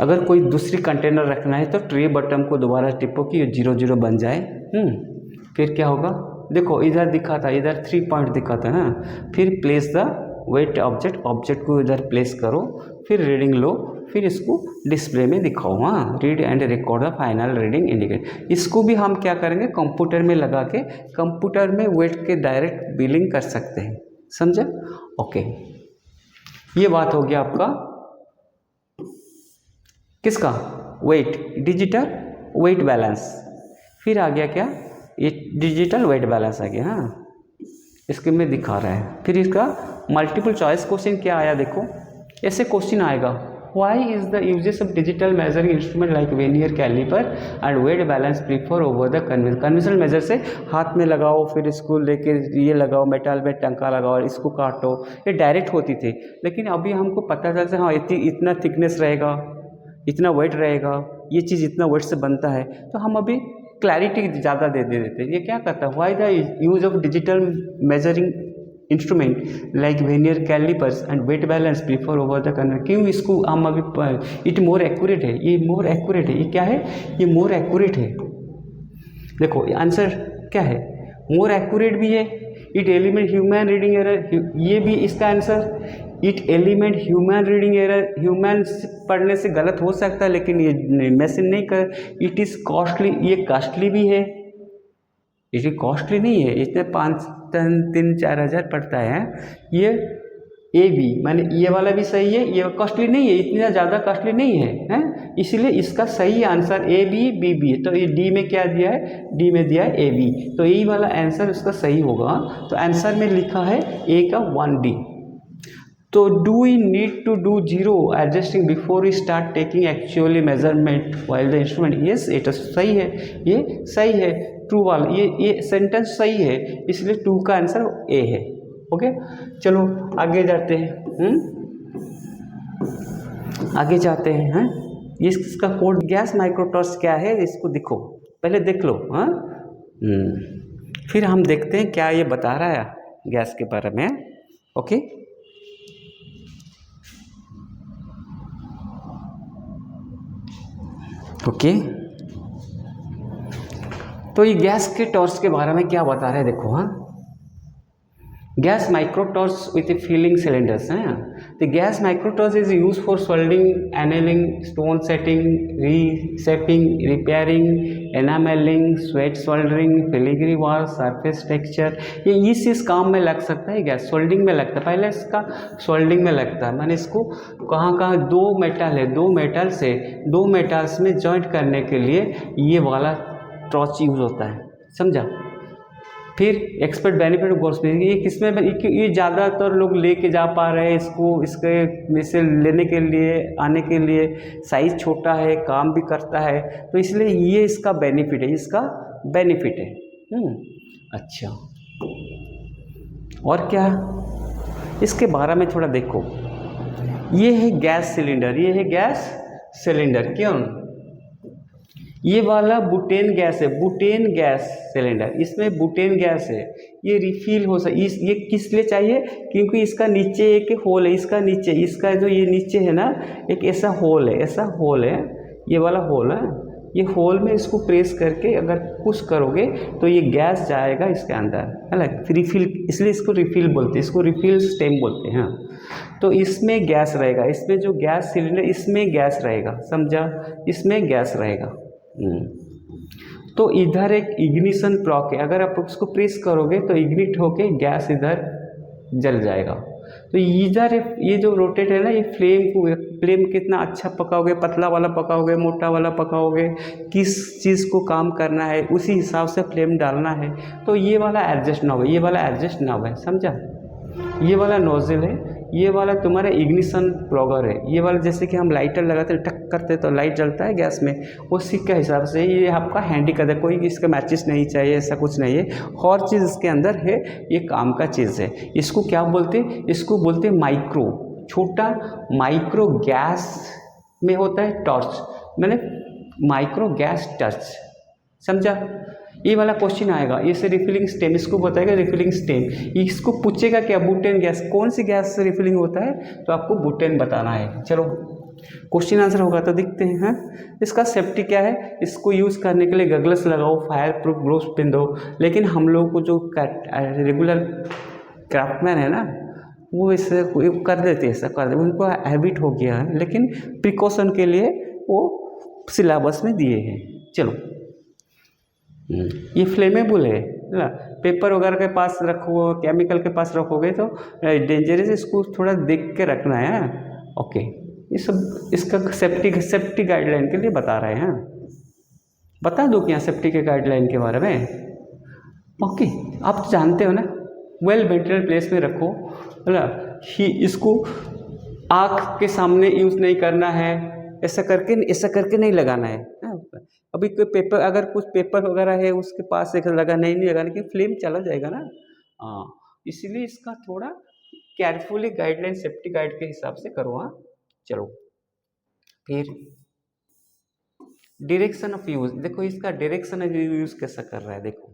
अगर कोई दूसरी कंटेनर रखना है तो ट्रे बटन को दोबारा टिपो कि 00 बन जाए। फिर क्या होगा, देखो इधर दिखा था, इधर 3 पॉइंट दिखा था ना, फिर प्लेस द वेट ऑब्जेक्ट को इधर प्लेस करो, फिर रीडिंग लो, फिर इसको डिस्प्ले में दिखाओ। हाँ, read and record the final reading indicate. इसको भी हम क्या करेंगे, कंप्यूटर में लगा के कंप्यूटर में वेट के डायरेक्ट बिलिंग कर सकते हैं, समझे? ओके, ये बात हो गया आपका किसका, वेट, डिजिटल वेट बैलेंस। फिर आ गया क्या, ये डिजिटल वेट बैलेंस आ गया। हाँ, इसके में दिखा रहा है। फिर इसका मल्टीपल चॉइस क्वेश्चन क्या आया, देखो ऐसे क्वेश्चन आएगा, why is the uses of digital measuring instrument like vernier caliper and weight balance prefer over the conventional measure. से हाथ में लगाओ, फिर इसको लेके ये लगाओ, मेटल में टंका लगाओ, इसको काटो, ये डायरेक्ट होती थी। लेकिन अभी हमको पता चलता है हाँ इतना थिकनेस रहेगा, इतना वेट रहेगा, ये चीज़ इतना वेट से बनता है, तो हम अभी क्लैरिटी ज़्यादा दे देते हैं। ये क्या करता है, why the use of digital measuring instrument like vernier calipers and weight balance prefer over the conventional. क्यों इसको हम अभी, इट मोर एक्यूरेट है, ये मोर एक्यूरेट है। ये क्या है, ये मोर एक्यूरेट है। देखो आंसर क्या है, मोर एक्यूरेट भी है, it element human reading error, ये भी इसका answer, it element human reading error. Human पढ़ने से गलत हो सकता है, लेकिन ये मशीन नहीं कर। इट इज़ कॉस्टली, ये कॉस्टली भी है, ये कॉस्टली नहीं है, इतने 3-4 हज़ार पड़ता है। ये ए बी, माने ये वाला भी सही है, ये कॉस्टली नहीं है, इतना ज़्यादा कॉस्टली नहीं है, हैं? इसलिए इसका सही answer A B B B है। तो ये डी में क्या दिया है, डी में दिया है ए बी, तो यही वाला आंसर उसका सही होगा। तो आंसर में लिखा है ए का 1D। तो do we need to do zero adjusting before we start taking actually measurement while the instrument. Yes, ये तो सही है, ये सही है, ट्रू वाला, ये सेंटेंस सही है, इसलिए 2 का आंसर ए है। ओके, चलो आगे जाते हैं। आगे जाते हैं। इसका कोड गैस माइक्रोटॉर्च क्या है, इसको देखो, पहले देख लो। हाँ, फिर हम देखते हैं क्या ये बता रहा है गैस के बारे में। ओके, ओके, तो ये गैस के टॉर्च के बारे में क्या बता रहे हैं, देखो। हाँ, gas microtorch with a filling cylinders हैं। The gas microtorch is used for soldering, annealing, stone setting, reshaping, repairing, enameling, sweat soldering, filigree wall, surface texture। ये इस काम में लग सकता है। गैस सोल्डिंग में लगता है, पहले इसका सोल्डिंग में लगता है, मैंने इसको कहाँ 2 मेटल है, 2 मेटल से 2 मेटल्स में जॉइंट करने के लिए ये वाला टॉर्च यूज होता है, समझा? फिर एक्सपर्ट बेनिफिट ऑफ गोल्स, ये किसमें, ये ज़्यादातर लोग लेके जा पा रहे हैं इसको, इसके में से लेने के लिए, आने के लिए साइज़ छोटा है, काम भी करता है, तो इसलिए ये इसका बेनिफिट है, इसका बेनिफिट है। अच्छा, और क्या इसके बारे में थोड़ा देखो। ये है गैस सिलेंडर, ये है गैस सिलेंडर। क्यों, ये वाला बुटेन गैस है, बुटेन गैस सिलेंडर, इसमें बुटेन गैस है, ये रिफिल हो सकता। ये किस लिए चाहिए, क्योंकि इसका नीचे एक होल है, इसका नीचे, इसका जो ये नीचे है ना, एक ऐसा होल है, ऐसा होल है, ये वाला होल है, ये होल में इसको प्रेस करके अगर पुश करोगे तो ये गैस जाएगा इसके अंदर, है ना, रिफिल, इसलिए इसको रिफिल बोलते हैं, इसको रिफिल स्टेम बोलते हैं। तो इसमें गैस रहेगा, इसमें जो गैस सिलेंडर, इसमें गैस रहेगा, समझा, इसमें गैस रहेगा। तो इधर एक इग्निशन ब्लॉक है, अगर आप उसको प्रेस करोगे तो इग्निट होके गैस इधर जल जाएगा। तो इधर ये जो रोटेट है ना, ये फ्लेम कितना अच्छा पकाओगे, पतला वाला पकाओगे, मोटा वाला पकाओगे, किस चीज़ को काम करना है उसी हिसाब से फ्लेम डालना है। तो ये वाला एडजस्ट नॉब है, ये वाला एडजस्ट नॉब है, समझा? ये वाला नोजल है, ये वाला तुम्हारा इग्निशन प्लॉगर है। ये वाला जैसे कि हम लाइटर लगाते हैं, टक करते तो लाइट जलता है गैस में, उसी के हिसाब से ये आपका हैंडी कर दे। कोई इसका मैचिस नहीं चाहिए, ऐसा कुछ नहीं है, हर चीज़ इसके अंदर है, ये काम का चीज़ है। इसको क्या बोलते हैं, इसको बोलते हैं माइक्रो, छोटा माइक्रो गैस में होता है टॉर्च, मैंने माइक्रो गैस टॉर्च, समझा? ये वाला क्वेश्चन आएगा, ये से रिफिलिंग स्टेम, इसको बताएगा रिफिलिंग स्टेम। इसको पूछेगा क्या, बुटेन गैस, कौन सी गैस से रिफिलिंग होता है, तो आपको बुटेन बताना है। चलो क्वेश्चन आंसर होगा तो दिखते हैं। इसका सेफ्टी क्या है, इसको यूज़ करने के लिए गगल्स लगाओ, फायर प्रूफ ग्लोव्स पहन दो। लेकिन हम लोग को जो रेगुलर क्राफ्टमैन है ना, वो इसे कर देते हैं, ऐसा कर देते, उनको हैबिट हो गया है, लेकिन प्रिकॉशन के लिए वो सिलेबस में दिए हैं। चलो, ये फ्लेमेबल है ना, पेपर वगैरह के पास रखो, केमिकल के पास रखोगे तो डेंजरस, इसको थोड़ा देख के रखना है। ओके, ये सब इसका सेफ्टी गाइडलाइन के लिए बता रहे हैं। बता दो क्या सेफ्टी के गाइडलाइन के बारे में। ओके, आप जानते हो ना, वेल वेंटिलेटेड प्लेस में रखो, है ना, इसको आँख के सामने यूज़ नहीं करना है, ऐसा करके नहीं लगाना है। अभी कोई पेपर, अगर कुछ पेपर वगैरह है उसके पास एक लगा नहीं लगाने की, फ्लेम चला जाएगा ना। हाँ, इसीलिए इसका थोड़ा केयरफुली गाइडलाइन सेफ्टी गाइड के हिसाब से करो। हाँ, चलो फिर डायरेक्शन ऑफ यूज, देखो इसका डायरेक्शन ऑफ यूज कैसा कर रहा है। देखो,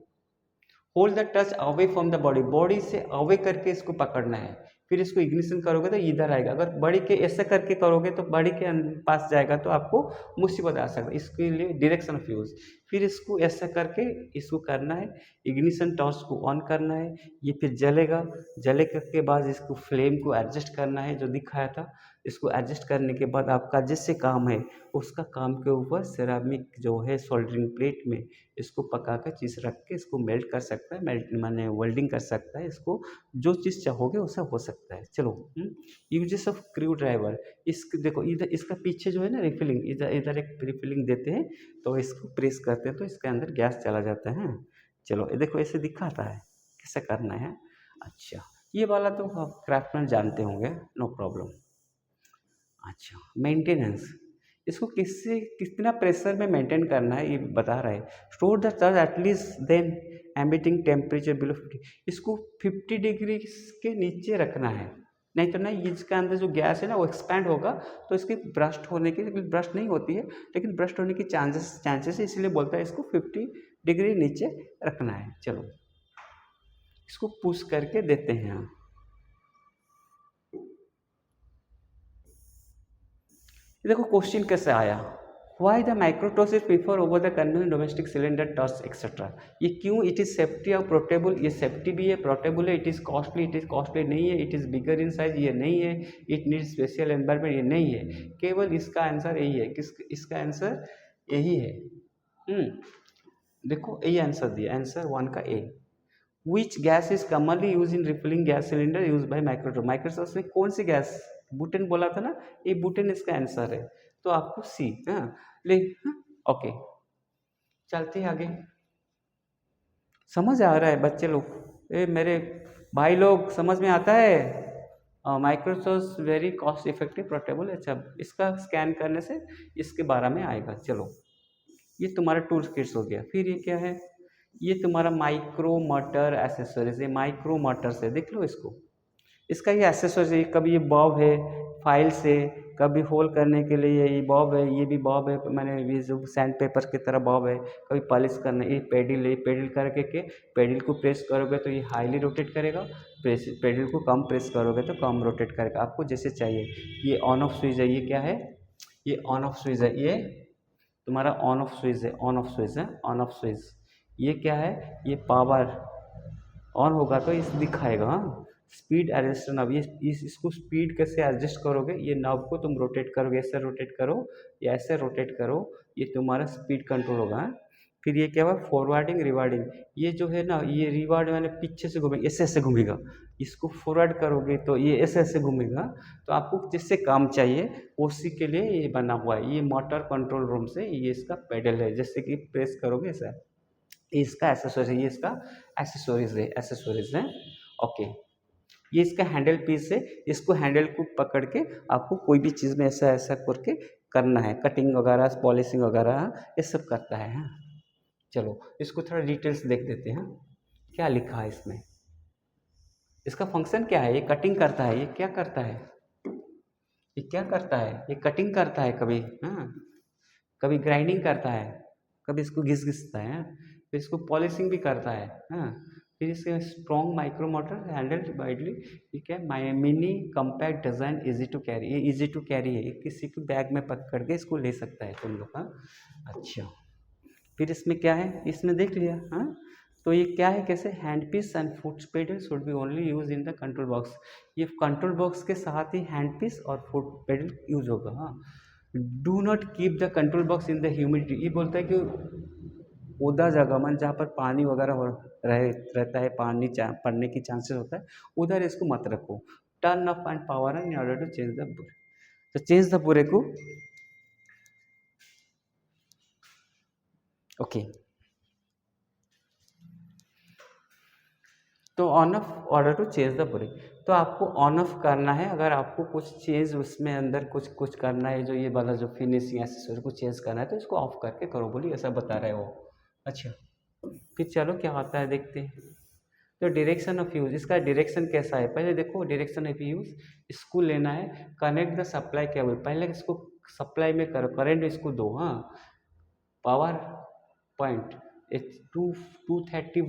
hold the touch away from the body, body से अवे करके इसको पकड़ना है, फिर इसको इग्निशन करोगे तो इधर आएगा। अगर बॉडी के ऐसा करके करोगे तो बॉडी के पास जाएगा तो आपको मुसीबत आ सकता है। इसके लिए डायरेक्शन ऑफ यूज, फिर इसको ऐसा करके इसको करना है, इग्निशन टॉर्च को ऑन करना है, ये फिर जलेगा। जले के बाद इसको फ्लेम को एडजस्ट करना है, जो दिखाया था। इसको एडजस्ट करने के बाद आपका जिससे काम है उसका काम के ऊपर सिरामिक जो है सोल्डरिंग प्लेट में इसको पका कर चीज़ रख के इसको मेल्ट कर सकता है, मेल्ट माने वेल्डिंग कर सकता है। इसको जो चीज़ चाहोगे वैसा हो सकता है। चलो, यूजेस ऑफ स्क्रू ड्राइवर, देखो इधर इसका पीछे जो है ना रिफिलिंग, इधर एक रिफिलिंग देते हैं, तो इसको प्रेस करते हैं तो इसके अंदर गैस चला जाता है। चलो, ये देखो ऐसे दिखाता है कैसे करना है। अच्छा, ये वाला तो आप क्राफ्टमैन जानते होंगे, नो प्रॉब्लम। अच्छा, मेंटेनेंस, इसको कितना प्रेशर में मेंटेन करना है ये बता रहा है। Store the charge at least then emitting temperature below 50, इसको 50 डिग्री के नीचे रखना है, नहीं तो ना इसके अंदर जो गैस है ना वो एक्सपैंड होगा, तो इसकी ब्रस्ट होने की, ब्रस्ट नहीं होती है लेकिन ब्रस्ट होने की चांसेस है, इसलिए बोलता है इसको 50 डिग्री नीचे रखना है। चलो, इसको पुश करके देते हैं हम। देखो क्वेश्चन कैसे आया, why the microtorch is prefer over the conventional domestic cylinder torch et cetera. ये क्यों, इट इज सेफ्टी और पोर्टेबल, ये सेफ्टी भी है, पोर्टेबल है, इट इज कॉस्टली नहीं है, it is bigger in size, ये नहीं है, इट नीड स्पेशल एनवायरमेंट, ये नहीं है। केवल इसका आंसर यही है, इसका आंसर यही है। देखो यही आंसर दिया, आंसर 1 का A. Which gas is commonly use in refilling gas cylinder use by microtorch, microtorch में कौन सी गैस, बुटेन बोला था ना, ये बुटेन इसका आंसर है, तो आपको सी। ओके, चलते हैं आगे। समझ आ रहा है बच्चे लोग, मेरे भाई लोग, समझ में आता है। माइक्रोटॉर्च वेरी कॉस्ट इफेक्टिव पोर्टेबल। अच्छा, इसका स्कैन करने से इसके बारे में आएगा। चलो, ये तुम्हारा टूल्स किट्स हो गया। फिर ये क्या है, ये तुम्हारा माइक्रो मोटर एसेसरीज है, माइक्रो मोटर से देख लो इसको, इसका ये एसेसरीज है। कभी ये बॉब है फाइल से, कभी होल करने के लिए ये बॉब है, ये भी बॉब है, मैंने ये जो सैंड पेपर की तरह बॉब है। कभी पॉलिश करना, ये पेडल है, पेडल करके के पेडल को प्रेस करोगे तो ये हाईली रोटेट करेगा, पेडल को कम प्रेस करोगे तो कम रोटेट करेगा, आपको जैसे चाहिए। ये ऑन ऑफ स्विच है, ये क्या है, ये ऑन ऑफ स्विच है, ये तुम्हारा ऑन ऑफ स्विच है, ऑन ऑफ स्विच है, ऑन ऑफ स्विच। ये क्या है, ये पावर ऑन होगा तो इस दिखाएगा। स्पीड एडजस्ट नब, ये इसको स्पीड कैसे एडजस्ट करोगे, ये नब को तुम रोटेट करोगे, ऐसे रोटेट करो या ऐसे रोटेट करो, ये तुम्हारा स्पीड कंट्रोल होगा। फिर ये क्या हुआ, फॉरवर्डिंग रिवार्डिंग, ये जो है ना, ये रिवार्ड मैंने पीछे से घूमेगा, ऐसे ऐसे घूमेगा, इसको फॉरवर्ड करोगे तो ये ऐसे ऐसे घूमेगा। तो आपको जिससे काम चाहिए उसी के लिए ये बना हुआ है। ये मोटर कंट्रोल रूम से ये इसका पेडल है, जैसे कि प्रेस करोगे ऐसा, इसका एसेसरीज, ये इसका एसेसरीज है। ओके, ये इसका हैंडल पीस है, इसको हैंडल को पकड़ के आपको कोई भी चीज़ में ऐसा ऐसा करके करना है, कटिंग वगैरह, पॉलिशिंग वगैरह ये सब करता है। चलो, इसको थोड़ा डिटेल्स देख देते हैं, क्या लिखा है इसमें, इसका फंक्शन क्या है। ये कटिंग करता है, ये क्या करता है, ये क्या करता है, ये कटिंग करता है कभी, कभी ग्राइंडिंग करता है, कभी इसको घिसता है, फिर इसको पॉलिशिंग भी करता है। फिर इसके strong micro motor handled widely, ठीक है, my mini compact design easy to carry, ये इजी टू कैरी है, ये किसी को बैग में पकड़ के इसको ले सकता है तुम लोग। हाँ अच्छा, फिर इसमें क्या है, इसमें देख लिया। हाँ तो ये क्या है, कैसे hand piece and foot pedal should be only use in the control box, ये कंट्रोल बॉक्स के साथ ही हैंड पीस और फुट पेडल यूज होगा। हाँ do not keep the control box in the humidity, ये बोलता है कि ओदा जगह मन जहाँ पर पानी वगैरह रहता है, पानी पड़ने की चांसेस होता है, उधर इसको मत रखो। Turn up and power in order to change the burr, तो चेंज द बुरे को ओके तो on off order to change the burr, तो आपको ऑन ऑफ करना है अगर आपको कुछ चेंज उसमें अंदर कुछ करना है, जो ये वाला जो फिनिशिंग एसेसरी को चेंज करना है तो इसको ऑफ करके करो, बोली ऐसा बता रहे हो। अच्छा फिर चलो क्या होता है देखते हैं। तो डायरेक्शन ऑफ यूज़, इसका डायरेक्शन कैसा है, पहले देखो डायरेक्शन ऑफ यूज़, इसको लेना है कनेक्ट द सप्लाई केबल, पहले इसको सप्लाई में करो, करंट इसको दो। हाँ पावर पॉइंट 230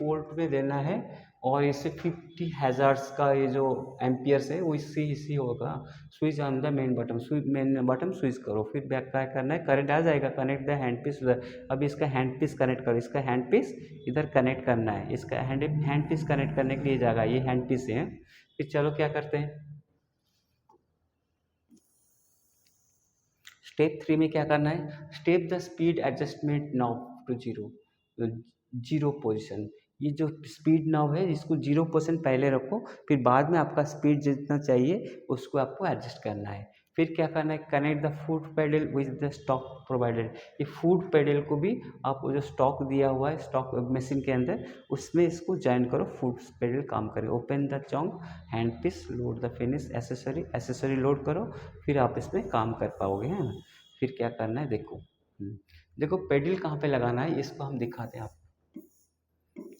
वोल्ट में देना है, और इसे 50 हैज़ार्ड्स का ये जो एम्पियर्स है वो इसी होगा। Switch on the main button switch करो, फिर बैक क्या करना है, करंट आ जाएगा, कनेक्ट द हैंड पीस उधर, अब इसका हैंड पीस कनेक्ट करो, इसका हैंड पीस इधर कनेक्ट करना है, इसका हैंड पीस कनेक्ट करने के लिए जाएगा, ये हैंड पीस है। फिर चलो क्या करते हैं, स्टेप 3 में क्या करना है, step the speed adjustment knob to zero position, ये जो स्पीड नॉब है इसको 0% पहले रखो, फिर बाद में आपका स्पीड जितना चाहिए उसको आपको एडजस्ट करना है। फिर क्या करना है, connect the foot pedal with the stock provided, ये फुट पेडल को भी आप जो स्टॉक दिया हुआ है स्टॉक मशीन के अंदर उसमें इसको ज्वाइन करो, फुट पेडल काम करे। Open the chuck hand piece, load the finish accessory load करो, फिर आप इसमें काम कर पाओगे। है ना, फिर क्या करना है देखो, देखो पेडल कहाँ पे लगाना है इसको हम दिखाते हैं आपको,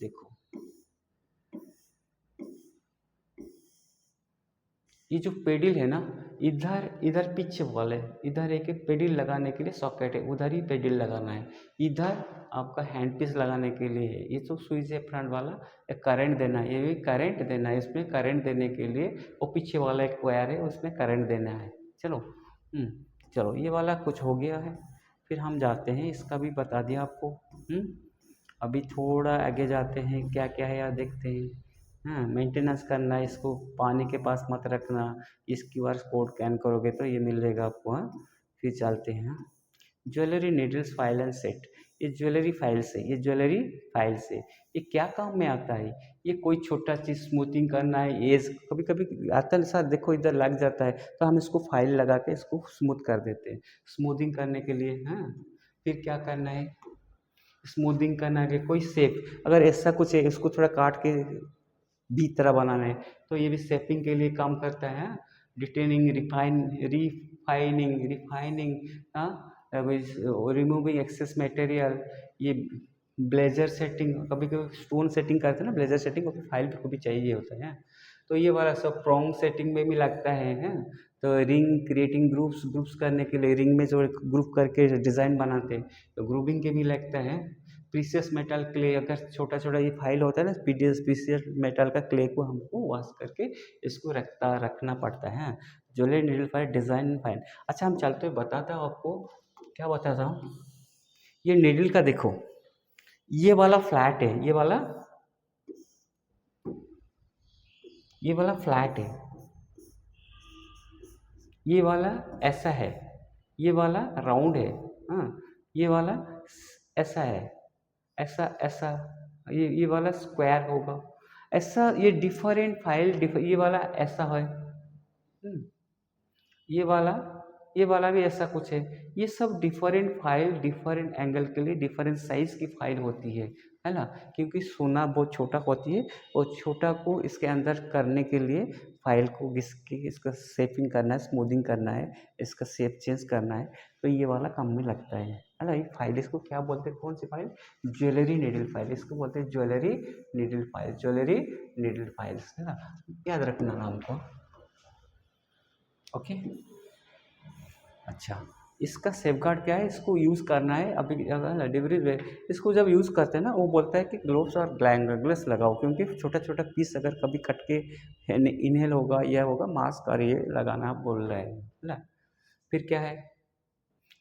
देखो ये जो पेडल है ना, इधर पीछे वॉल है, इधर एक पेडल लगाने के लिए सॉकेट है, उधर ही पेडल लगाना है, इधर आपका हैंड पीस लगाने के लिए है, ये जो स्विच है फ्रंट वाला, एक करंट देना है, ये भी करंट देना है, इसमें करंट देने के लिए वो पीछे वाला एक वायर है उसमें करंट देना है। चलो चलो ये वाला कुछ हो गया है, फिर हम जाते हैं, इसका भी बता दिया आपको। अभी थोड़ा आगे जाते हैं, क्या क्या है यार देखते हैं। हाँ मेंटेनेंस करना है, इसको पानी के पास मत रखना, इसकी बार कोड स्कैन करोगे तो ये मिल जाएगा आपको। हाँ फिर चलते हैं, jewellery needles file and set, ये ज्वेलरी फाइल्स है, ये ज्वेलरी फाइल्स है, ये क्या काम में आता है, ये कोई छोटा चीज़ स्मूथिंग करना है, एज कभी कभी आता है साथ, देखो इधर लग जाता है तो हम इसको फाइल लगा के इसको स्मूथ कर देते हैं, स्मूथिंग करने के लिए। हाँ फिर क्या करना है, स्मूथिंग करना है, कोई शेप अगर ऐसा कुछ है इसको थोड़ा काट के बी तरह बनाना है तो ये भी शेपिंग के लिए काम करता है। Detailing refining removing excess material, ये ब्लेजर सेटिंग, कभी कभी स्टोन सेटिंग करते हैं ना, ब्लेजर सेटिंग कभी फाइल को भी चाहिए होता है, तो ये वाला सब प्रॉन्ग सेटिंग में भी लगता है। तो रिंग क्रिएटिंग ग्रुप्स करने के लिए, रिंग में जो ग्रुप करके डिज़ाइन बनाते हैं तो ग्रुपिंग के भी लगता है। प्रीसियस मेटल क्ले, अगर छोटा छोटा ये फाइल होता है ना, प्रीसियस मेटल का क्ले को हमको वॉश करके इसको रखना पड़ता है। Jewellery needle file, design file. अच्छा हम चलते हुए बताता हूँ आपको, क्या बताता हूँ, ये नीडल का देखो, ये वाला फ्लैट है, ये वाला फ्लैट है, ये वाला ऐसा है, ये वाला राउंड है। हाँ ये वाला ऐसा है, ऐसा ऐसा, ये वाला स्क्वायर होगा, ऐसा ये डिफरेंट फाइल ये वाला ऐसा है। ये वाला भी ऐसा कुछ है, ये सब डिफरेंट फाइल डिफरेंट एंगल के लिए डिफरेंट साइज की फाइल होती है ना, क्योंकि सोना बहुत छोटा होती है और छोटा को इसके अंदर करने के लिए फाइल को इसका शेपिंग करना है, स्मूथिंग करना है, इसका शेप चेंज करना है, तो ये वाला काम में लगता है ना। ये फाइल इसको क्या बोलते हैं, कौन सी फाइल, ज्वेलरी नीडल फाइल, इसको बोलते हैं ज्वेलरी नीडल फाइल्स, है ना, याद रखना नाम को। ओके अच्छा इसका सेफगार्ड क्या है, इसको यूज़ करना है अभी अगर डिलीवरी में इसको जब यूज़ करते हैं ना, वो बोलता है कि ग्लोव्स और ग्लव्स लगाओ, क्योंकि छोटा छोटा पीस अगर कभी कट के इनहेल होगा या होगा, मास्क और ये लगाना आप बोल रहे हैं, है ना। फिर क्या है,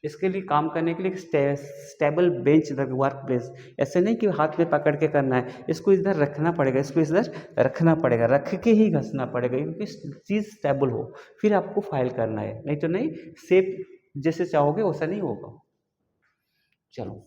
इसके लिए काम करने के लिए stable bench the work place. ऐसे नहीं कि हाथ में पकड़ के करना है, इसको इधर रखना पड़ेगा, इसको इधर रखना पड़ेगा, रख के ही घसना पड़ेगा, क्योंकि चीज़ स्टेबल हो, फिर आपको फाइल करना है, नहीं तो नहीं सेप जैसे चाहोगे वैसा नहीं होगा। चलो,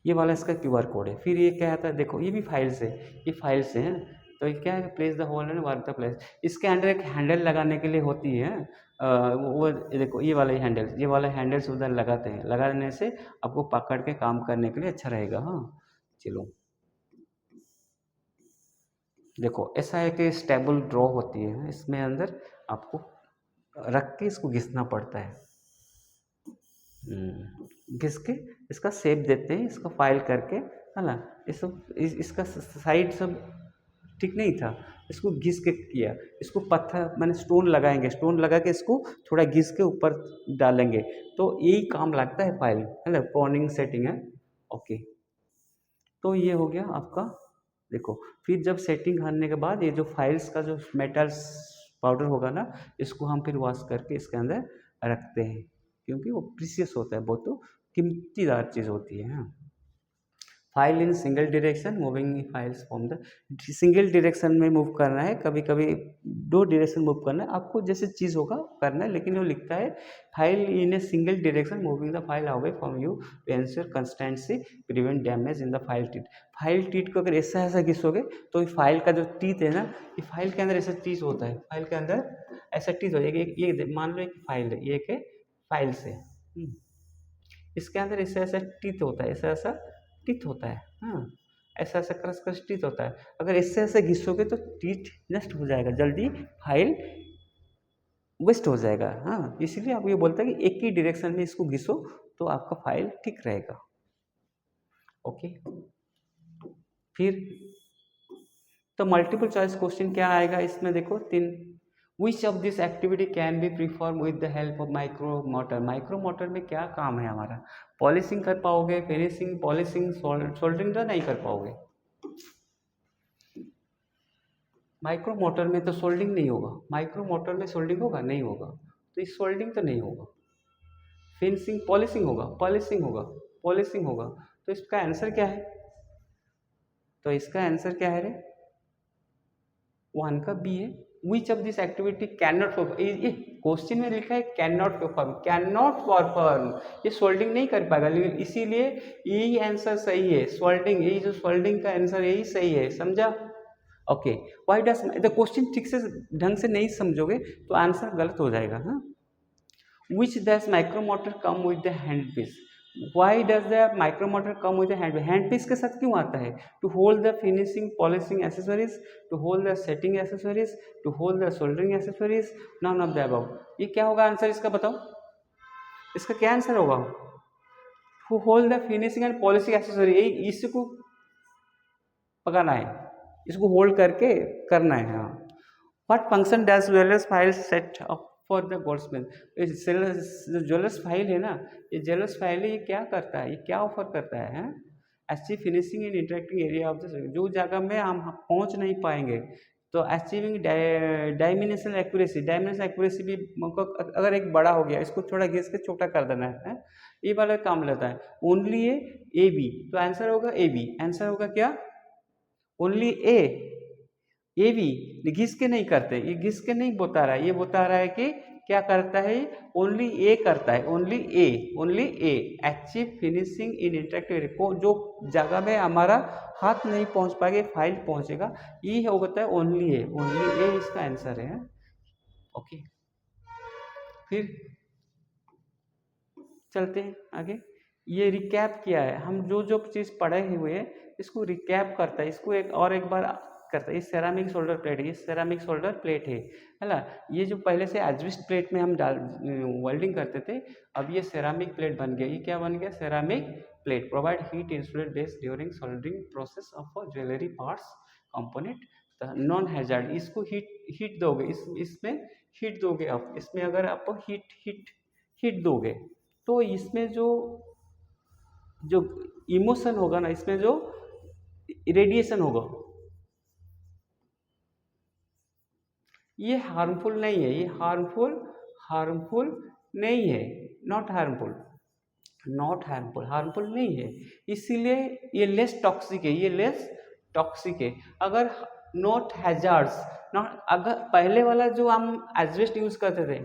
ये वाला इसका क्यूआर कोड है। फिर ये क्या आता है, देखो ये भी फाइल्स है, ये फाइल्स हैं। तो ये क्या है, place the hole and work the place. इसके अंदर एक हैंडल लगाने के लिए होती है, वो देखो ये वाला हैंडल, ये वाला हैंडल्स उधर लगाते हैं, लगाने से आपको पकड़ के काम करने के लिए अच्छा रहेगा। हाँ चलो, देखो ऐसा है कि स्टेबल ड्रॉ होती है, इसमें अंदर आपको रख के इसको घिसना पड़ता है। घिस के इसका शेप देते हैं, इसको फाइल करके, है ना। इसका साइड सब ठीक नहीं था, इसको घिस के किया, इसको पत्थर मैंने स्टोन लगाएंगे, स्टोन लगा के इसको थोड़ा घिस के ऊपर डालेंगे, तो यही काम लगता है फाइल, है ना, प्रॉनिंग सेटिंग है। ओके, तो ये हो गया आपका। देखो, फिर जब सेटिंग करने के बाद ये जो फाइल्स का जो मेटल्स पाउडर होगा ना, इसको हम फिर वॉश करके इसके अंदर रखते हैं, क्योंकि वो प्रीशियस होता है, बहुत तो कीमतीदार चीज़ होती है। हाँ, file in single direction, moving files from the single direction में मूव करना है, कभी कभी दो डायरेक्शन मूव करना है, आपको जैसे चीज़ होगा करना है, लेकिन वो लिखता है file in a single direction moving the file away from you to ensure consistency, prevent damage in the file teeth. File teeth को अगर ऐसा ऐसा घिसोगे तो फाइल का जो टीथ है ना, ये फाइल के अंदर ऐसा टीथ होता है, फाइल के अंदर ऐसा टीथ हो जाएगा। ये मान लो एक फाइल है, ये एक फाइल से इसके अंदर ऐसा ऐसा टीथ होता है, ऐसा ऐसा टीथ होता है। हाँ, ऐसा ऐसा क्रस क्रस टीथ होता है, अगर इससे ऐसे घिसोगे तो टीथ नष्ट हो जाएगा, जल्दी फाइल वेस्ट हो जाएगा। हाँ, इसीलिए आप ये बोलते हैं कि एक ही डायरेक्शन में इसको घिसो तो आपका फाइल ठीक रहेगा। ओके, फिर तो मल्टीपल चॉइस क्वेश्चन क्या आएगा इसमें, देखो तीन। Which of this activity can be perform with the help of micro motor. Micro motor में क्या काम है हमारा, पॉलिशिंग कर पाओगे, फिनिशिंग, पॉलिशिंग, सोल्डरिंग तो नहीं कर पाओगे। माइक्रो मोटर में तो सोल्डिंग नहीं होगा, माइक्रो मोटर में सोल्डिंग होगा नहीं होगा, तो इस सोल्डिंग तो नहीं होगा। फिनिशिंग, पॉलिशिंग होगा, पॉलिशिंग होगा, पॉलिशिंग होगा, तो इसका आंसर क्या है, तो इसका आंसर क्या है रे, 1 का बी है। Which of this activity can not perform, ये क्वेश्चन में लिखा है can not perform, can not perform, ये सोल्डिंग नहीं कर पाएगा, लेकिन इसीलिए यही आंसर सही है, सोल्डिंग, यही जो सोल्डिंग का आंसर यही सही है, समझा। Okay, why does the question ठीक से ढंग से नहीं समझोगे तो आंसर गलत हो जाएगा। हाँ, which does micromotor come with the hand piece, why does the micromotor come with the hand piece के साथ क्यों आता है, to hold the finishing polishing accessories, to hold the setting accessories, to hold the soldering accessories, none of the above. ये क्या होगा answer इसका, बताओ इसका क्या आंसर होगा, to hold the finishing and polishing accessory, यही इसको पकाना है, इसको होल्ड करके करना है। हाँ, what function does jewellers file set up for the Goldsman. जो ज्वेलर्स फाइल है ना, ये ज्वेलर्स फाइल है, ये क्या करता है, ये क्या ऑफर करता है, achieve finishing in interacting area of the, जो जगह में हम पहुंच नहीं पाएंगे, तो achieving dimensional accuracy, dimensional accuracy भी अगर एक बड़ा हो गया, इसको थोड़ा घिस के छोटा कर देना है, ये वाला काम लेता है। ओनली ए बी, तो आंसर होगा ए बी, आंसर होगा क्या, ओनली ए भी घिस के नहीं करते, ये घिस के नहीं बता रहा है, ये बता रहा है कि क्या करता है, ओनली ए करता है, ओनली ए अचीव फिनिशिंग इन इंटरेक्टिव को, जो जगह में हमारा हाथ नहीं पहुंच पाएगा फाइल पहुंचेगा, ये होता है ओनली ए इसका आंसर है। ओके, फिर चलते हैं आगे। ये रिकैप किया है, हम जो जो चीज़ पढ़े हुए हैं इसको रिकैप करता है, इसको एक बार करता है। ये सेरामिक शोल्डर प्लेट है, ये सेरामिक शोल्डर प्लेट है ना। ये जो पहले से एजविस्ट प्लेट में हम वेल्डिंग करते थे, अब ये सेरामिक प्लेट बन गया। ये क्या बन गया, ceramic plate. Provide heat insulate base during soldering process of jewellery parts component non hazard. इसको हीट दोगे, इसमें हीट दोगे आप, इसमें अगर आप हीट दोगे तो इसमें जो जो इमोशन होगा ना, इसमें जो रेडिएशन होगा ये हार्मफुल नहीं है, ये हार्मफुल नहीं है, not harmful, not harmful, harmful नहीं है, इसीलिए ये लेस टॉक्सिक है, ये लेस टॉक्सिक है। अगर नॉट हैजार्ड्स, नॉट, अगर पहले वाला जो हम एजवेस्ट यूज करते थे,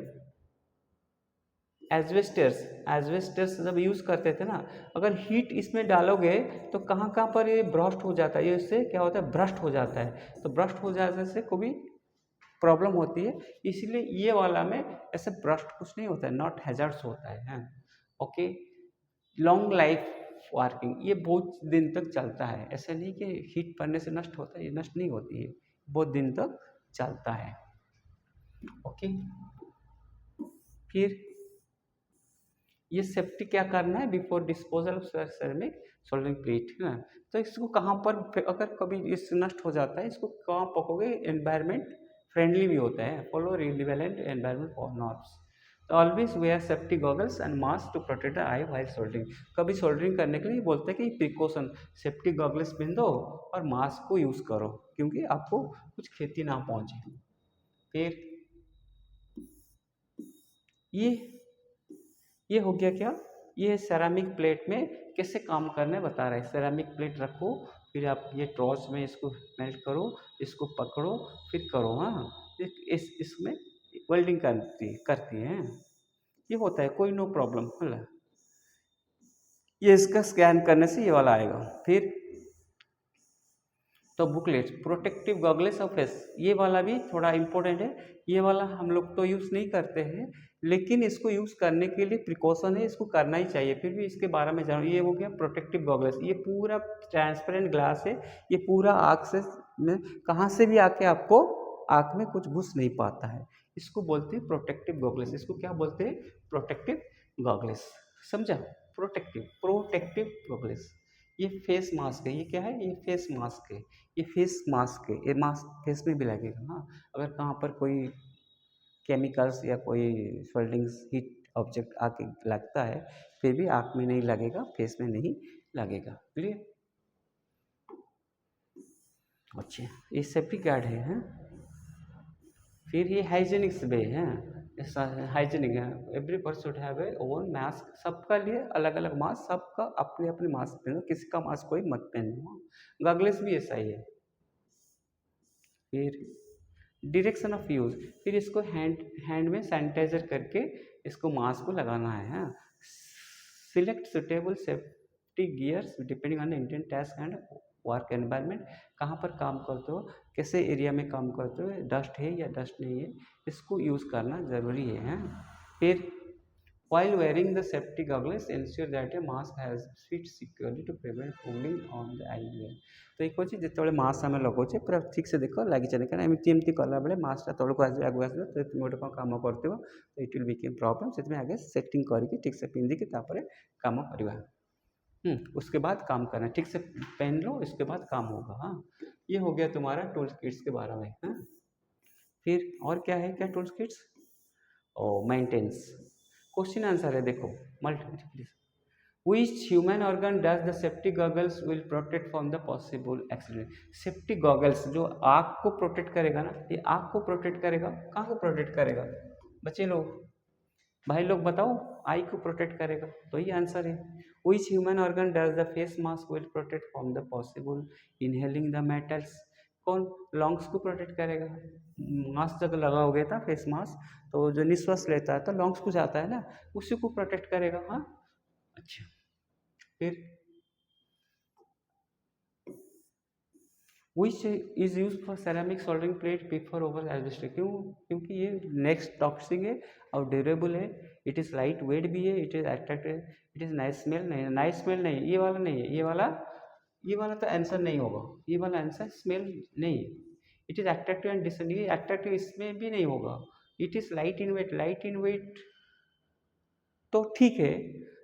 एजवेस्टर्स जब यूज़ करते थे ना, अगर हीट इसमें डालोगे तो कहाँ कहाँ पर ये ब्रस्ट हो जाता है, ये इससे क्या होता है, ब्रस्ट हो जाता है, तो ब्रस्ट हो जाने से कोई प्रॉब्लम होती है, इसलिए ये वाला में ऐसे ब्रस्ट कुछ नहीं होता है, नॉट हैजर्ड्स होता है, हैं? ओके। लॉन्ग लाइफ वर्किंग, ये बहुत दिन तक चलता है, ऐसे नहीं कि हीट पड़ने से नष्ट होता है, ये नष्ट नहीं होती है, बहुत दिन तक चलता है। ओके, फिर ये सेफ्टी क्या करना है, before disposal of ceramic soldering plate, है ना। तो इसको कहाँ पर, अगर कभी इस नष्ट हो जाता है, इसको कहाँ पकोगे, एनवायरमेंट फ्रेंडली भी होता है, फॉलो रिलेवेंट एनवायरमेंट नॉर्म्स, तो always wear safety goggles and mask to protect the eye while soldering. कभी सोल्डरिंग करने के लिए बोलते हैं कि प्रिकॉशन, सेफ्टी गॉगल्स पहन दो और मास्क को यूज़ करो, क्योंकि आपको कुछ क्षति ना पहुँचे। फिर ये हो गया क्या, ये सेरामिक प्लेट में कैसे काम करने बता रहा है। सेरामिक प्लेट रखो, फिर आप ये टॉर्च में इसको मेल्ट करो, इसको पकड़ो, फिर करो, हाँ, इसमें वेल्डिंग करती है, ये होता है, कोई नो प्रॉब्लम, है। ये इसका स्कैन करने से ये वाला आएगा। फिर तो booklet, protective goggles of face, ये वाला भी थोड़ा इम्पोर्टेंट है, ये वाला हम लोग तो यूज़ नहीं करते हैं, लेकिन इसको यूज़ करने के लिए प्रिकॉशन है, इसको करना ही चाहिए, फिर भी इसके बारे में जानो। ये हो गया प्रोटेक्टिव गॉगल्स, ये पूरा ट्रांसपेरेंट ग्लास है, ये पूरा आँख से में कहाँ से भी आके आपको आँख में कुछ घुस नहीं पाता है, इसको बोलते हैं प्रोटेक्टिव गॉगल्स। इसको क्या बोलते हैं, प्रोटेक्टिव गॉगल्स, समझा, प्रोटेक्टिव गॉगल्स। ये फेस मास्क है, ये क्या है, ये फेस मास्क है, ये फेस मास्क है, ये मास्क फेस में भी लगेगा, हाँ, अगर कहाँ पर कोई केमिकल्स या कोई सोल्डिंग्स हीट ऑब्जेक्ट आके लगता है, फिर भी आँख में नहीं लगेगा, फेस में नहीं लगेगा, क्लियर। अच्छा, ये सेफ्टी गार्ड है, हैं? फिर ये हाइजीनिक्स वे हैं, हाइजीनिक है, every person should have a own mask, सबका लिए अलग अलग मास्क, सबका अपने अपने मास्क पहनो, किसी का मास्क कोई मत पहनो, गॉगल्स भी ऐसा ही है। फिर डायरेक्शन ऑफ यूज़, फिर इसको हैंड में सैनिटाइजर करके इसको मास्क को लगाना है, हाँ। Select suitable safety gears depending on the intent task and work environment, कहाँ पर काम करते हो, कैसे एरिया में काम करते हो, डस्ट है या डस्ट नहीं है, इसको यूज़ करना ज़रूरी है, हैं? फिर while wearing the safety goggles ensure that a mask has fit securely to prevent pulling on the eyelid। तो ये कौन जिते मास्क आम लगौचे पूरा ठीक से देख लगी चले, कहीं एमती कला बेले मास्कटा तौक आगे आस तो तुम गोटे कौन कम कर तो इट विल बिकम प्रॉब्लम, से आगे सेटिंग करके ठीक से पिंधिकी काम करवा, उसके बाद काम करना, ठीक से पहन लो, इसके बाद काम होगा, हाँ। ये हो गया तुम्हारा टूल्स किट्स के बारे में, हाँ। फिर और क्या है, क्या टूल्स किट्स, ओ मेंटेनेंस, क्वेश्चन आंसर है, देखो multiples, which human organ does the safety goggles will protect from the possible accident. Safety goggles जो आँख को प्रोटेक्ट करेगा ना, ये आँख को प्रोटेक्ट करेगा, कहाँ को प्रोटेक्ट करेगा, बच्चे लोग, भाई लोग बताओ, आई को प्रोटेक्ट करेगा, तो ये आंसर है। विच human organ does the face mask will protect from the possible inhaling the metals, कौन, लंग्स को प्रोटेक्ट करेगा, मास्क जब लगाओगे था फेस मास्क, तो जो निश्वास लेता है तो लंग्स को जाता है ना, उसी को प्रोटेक्ट करेगा, हाँ। अच्छा, फिर which is use for ceramic soldering plate prefer over alabaster, क्यों, क्योंकि ये नेक्स्ट टॉक्सिक है और ड्यूरेबल है, इट इज़ लाइट वेट भी है, it is attractive, it is nice smell नहीं, नाइस स्मेल नहीं, ये वाला नहीं है, ये वाला तो आंसर नहीं होगा, ये वाला आंसर स्मेल नहीं है। It is attractive and decent, ये अट्रैक्टिव इसमें भी नहीं होगा। It is light in weight, light in weight तो ठीक है,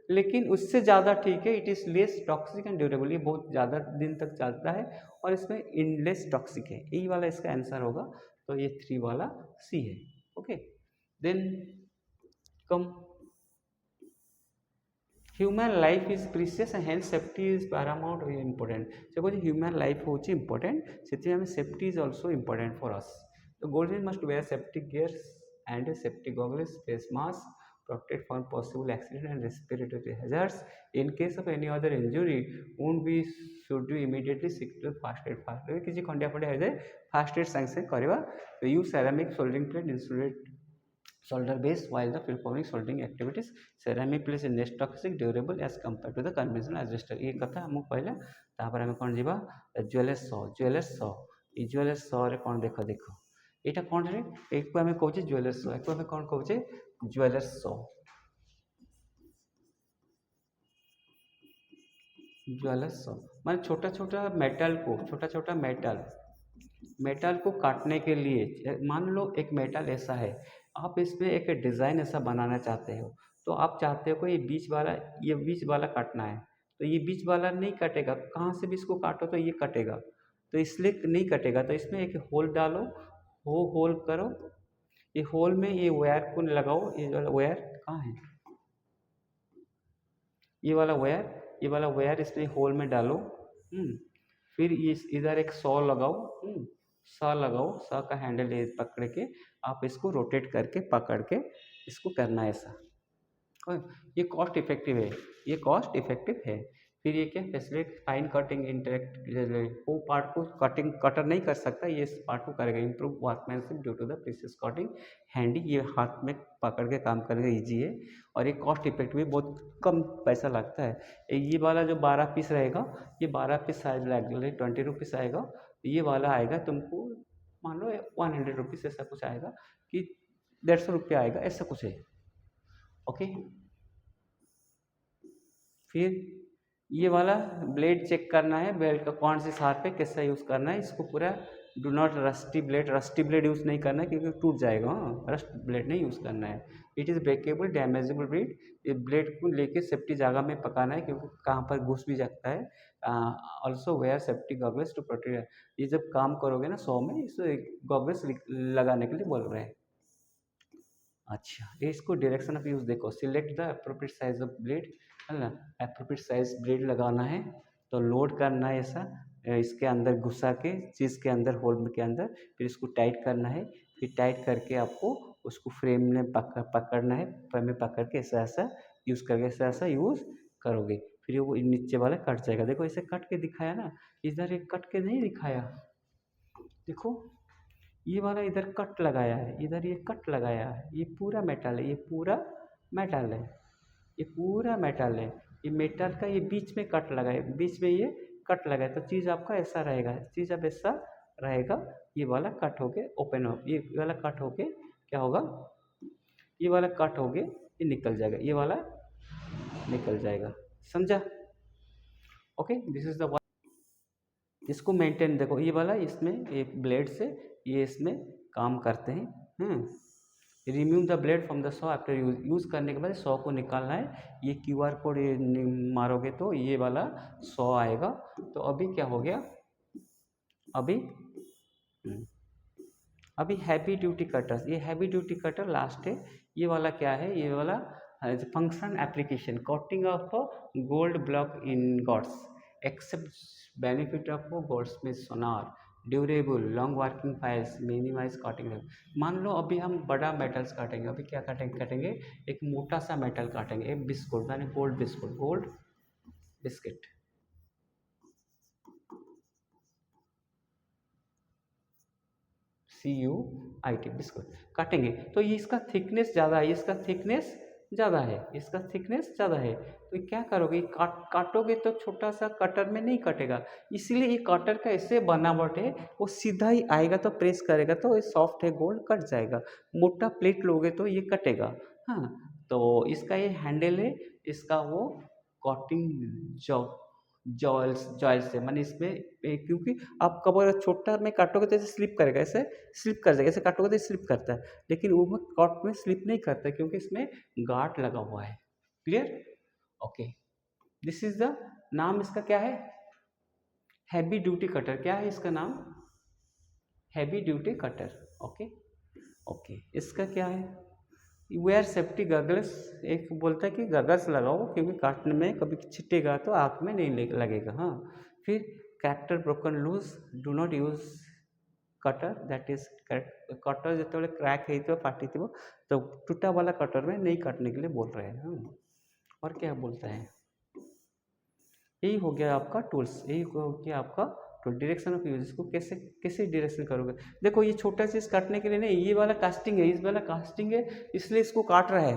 लेकिन उससे ज़्यादा ठीक है, it is less toxic and durable, ये बहुत ज़्यादा दिन तक चलता है और इसमें इनलेस टॉक्सिक है, यही वाला इसका आंसर होगा, तो ये 3 वाला सी है। Okay, then come human life is precious and safety is paramount important से कौन ह्यूमन लाइफ हूँ इम्पोर्टेंट से safety is also important for us तो golden must wear safety gears and safety goggles face mask protect from possible accident and respiratory hazards. In case of any other injury, wound we should do immediately seek to first aid fast. किसी खंडिया फंडिया हो जाए fast add science से करवा तो use ceramic soldering plate insulate shoulder base while the performing soldering activities. Ceramic plate is less toxic durable as compared to the conventional asbestos. ये कथा हमको कहला तापर हम कौन जीवा ज्वेलर्स सॉ रे कौन देख देख एटा कौन रे एक को हमें कहूचे ज्वेलर्स सॉ एक को हमें कौन कहूचे ज्वेलर्स सॉ माने छोटा छोटा मेटल को काटने के लिए मान लो एक मेटल ऐसा है आप इसमें एक डिज़ाइन ऐसा बनाना चाहते हो तो आप चाहते हो कि ये बीच वाला काटना है तो ये बीच वाला नहीं कटेगा कहाँ से भी इसको काटो तो ये कटेगा तो इसलिए नहीं कटेगा तो इसमें एक होल डालो होल करो ये होल में ये वायर को लगाओ ये वाला वायर कहाँ है ये वाला वायर इसमें होल में डालो फिर इस इधर एक सॉ लगाओ सॉ का हैंडल पकड़ के आप इसको रोटेट करके पकड़ के इसको करना है ऐसा ये कॉस्ट इफेक्टिव है फिर ये क्या फैसिलिटी फाइन कटिंग इंटरेक्ट वो पार्ट को कटर नहीं कर सकता ये इस पार्ट को करेगा improve workmanship due to the precise cutting handy ये हाथ में पकड़ के काम करेगा इजी है और ये कॉस्ट इफेक्टिव भी बहुत कम पैसा लगता है ये वाला जो 12 पीस रहेगा ये 12 पीस साइज लगेगा 20 रुपीज़ आएगा ये वाला आएगा तुमको मान लो 100 रुपीज़ ऐसा कुछ आएगा कि 150 रुपये आएगा ऐसा कुछ है ओके फिर ये वाला ब्लेड चेक करना है बेल्ट का कौन सी शार्प है कैसा यूज़ करना है इसको पूरा do not rusty blade use नहीं करना है क्योंकि टूट जाएगा रस्ट ब्लेड नहीं यूज़ करना है इट इज़ ब्रेकेबल डैमेजेबल ब्लेड ये ब्लेड को लेके सेफ्टी जगह में पकाना है क्योंकि कहाँ पर घुस भी सकता है also wear safety goggles to protect ये जब काम करोगे ना 100 में इस गॉगल्स लगाने के लिए बोल रहे हैं अच्छा ये इसको डायरेक्शन ऑफ यूज़ देखो select the appropriate size of blade है ना अप्रोप्रिएट साइज ब्लेड लगाना है तो लोड करना है ऐसा इसके अंदर घुसा के चीज़ के अंदर होल के अंदर फिर इसको टाइट करना है फिर टाइट करके आपको उसको फ्रेम में पकड़ना है फ्रेम में पकड़ के ऐसा ऐसा यूज़ करके ऐसा यूज़ करोगे फिर वो नीचे वाला कट जाएगा देखो ऐसे कट के दिखाया ना इधर एक कट के नहीं दिखाया देखो ये वाला इधर कट लगाया है इधर ये कट लगाया है ये पूरा मेटल है ये पूरा मेटल है ये मेटल का ये बीच में कट लगा है बीच में ये कट लगा है तो चीज़ आपका ऐसा रहेगा चीज़ अब ऐसा रहेगा ये वाला कट होके ओपन हो ये वाला कट होके क्या होगा ये वाला कट होके ये निकल जाएगा ये वाला निकल जाएगा समझा ओके दिस इज द इसको मेंटेन देखो ये वाला इसमें एक ब्लेड से ये इसमें काम करते हैं remove the blade from the saw after use करने के बाद सॉ को निकालना है ये QR कोड मारोगे तो ये वाला सॉ आएगा तो अभी क्या हो गया अभी हैवी ड्यूटी कटर्स ये हैवी ड्यूटी कटर लास्ट है ये वाला क्या है ये वाला function application cutting of gold block in gods except benefit of gods में सोनार durable long working files minimize cutting मान लो अभी हम बड़ा मेटल्स काटेंगे अभी क्या काटेंगे एक मोटा सा मेटल काटेंगे एक बिस्कुट यानी गोल्ड बिस्किट CUIT बिस्कुट काटेंगे तो ये इसका थिकनेस ज़्यादा है इसका थिकनेस ज़्यादा है तो क्या करोगे काटोगे तो छोटा सा कटर में नहीं कटेगा इसीलिए ये कटर का ऐसे बनावट है वो सीधा ही आएगा तो प्रेस करेगा तो ये सॉफ्ट है गोल्ड कट जाएगा मोटा प्लेट लोगे तो ये कटेगा हाँ तो इसका ये हैंडल है इसका वो कटिंग जॉइल से मैंने इसमें क्योंकि आप कबर छोटा में काटोगे तो ऐसे स्लिप करेगा ऐसे स्लिप कर जाएगा ऐसे काटोगे तो स्लिप करता है लेकिन वो कट में स्लिप नहीं करता क्योंकि इसमें गार्ड लगा हुआ है clear okay this is the नाम इसका क्या है हैवी ड्यूटी कटर क्या है इसका नाम हैवी ड्यूटी कटर ओके इसका क्या है वेयर सेफ्टी गगल्स, एक बोलता है कि गगल्स लगाओ क्योंकि काटने में कभी छिटेगा तो आँख में नहीं लगेगा। हाँ, फिर character broken loose, do not use cutter, that is cutter जो क्रैक है फाटी थी वो, तो टूटा वाला कटर में नहीं काटने के लिए बोल रहे हैं। और क्या बोलता है, यही हो गया आपका टूल्स, यही हो गया आपका तो डायरेक्शन ऑफ यूज। इसको कैसे कैसे डायरेक्शन करोगे, देखो ये छोटा चीज़ काटने के लिए नहीं, ये वाला कास्टिंग है, इस वाला कास्टिंग है इसलिए इसको काट रहा है।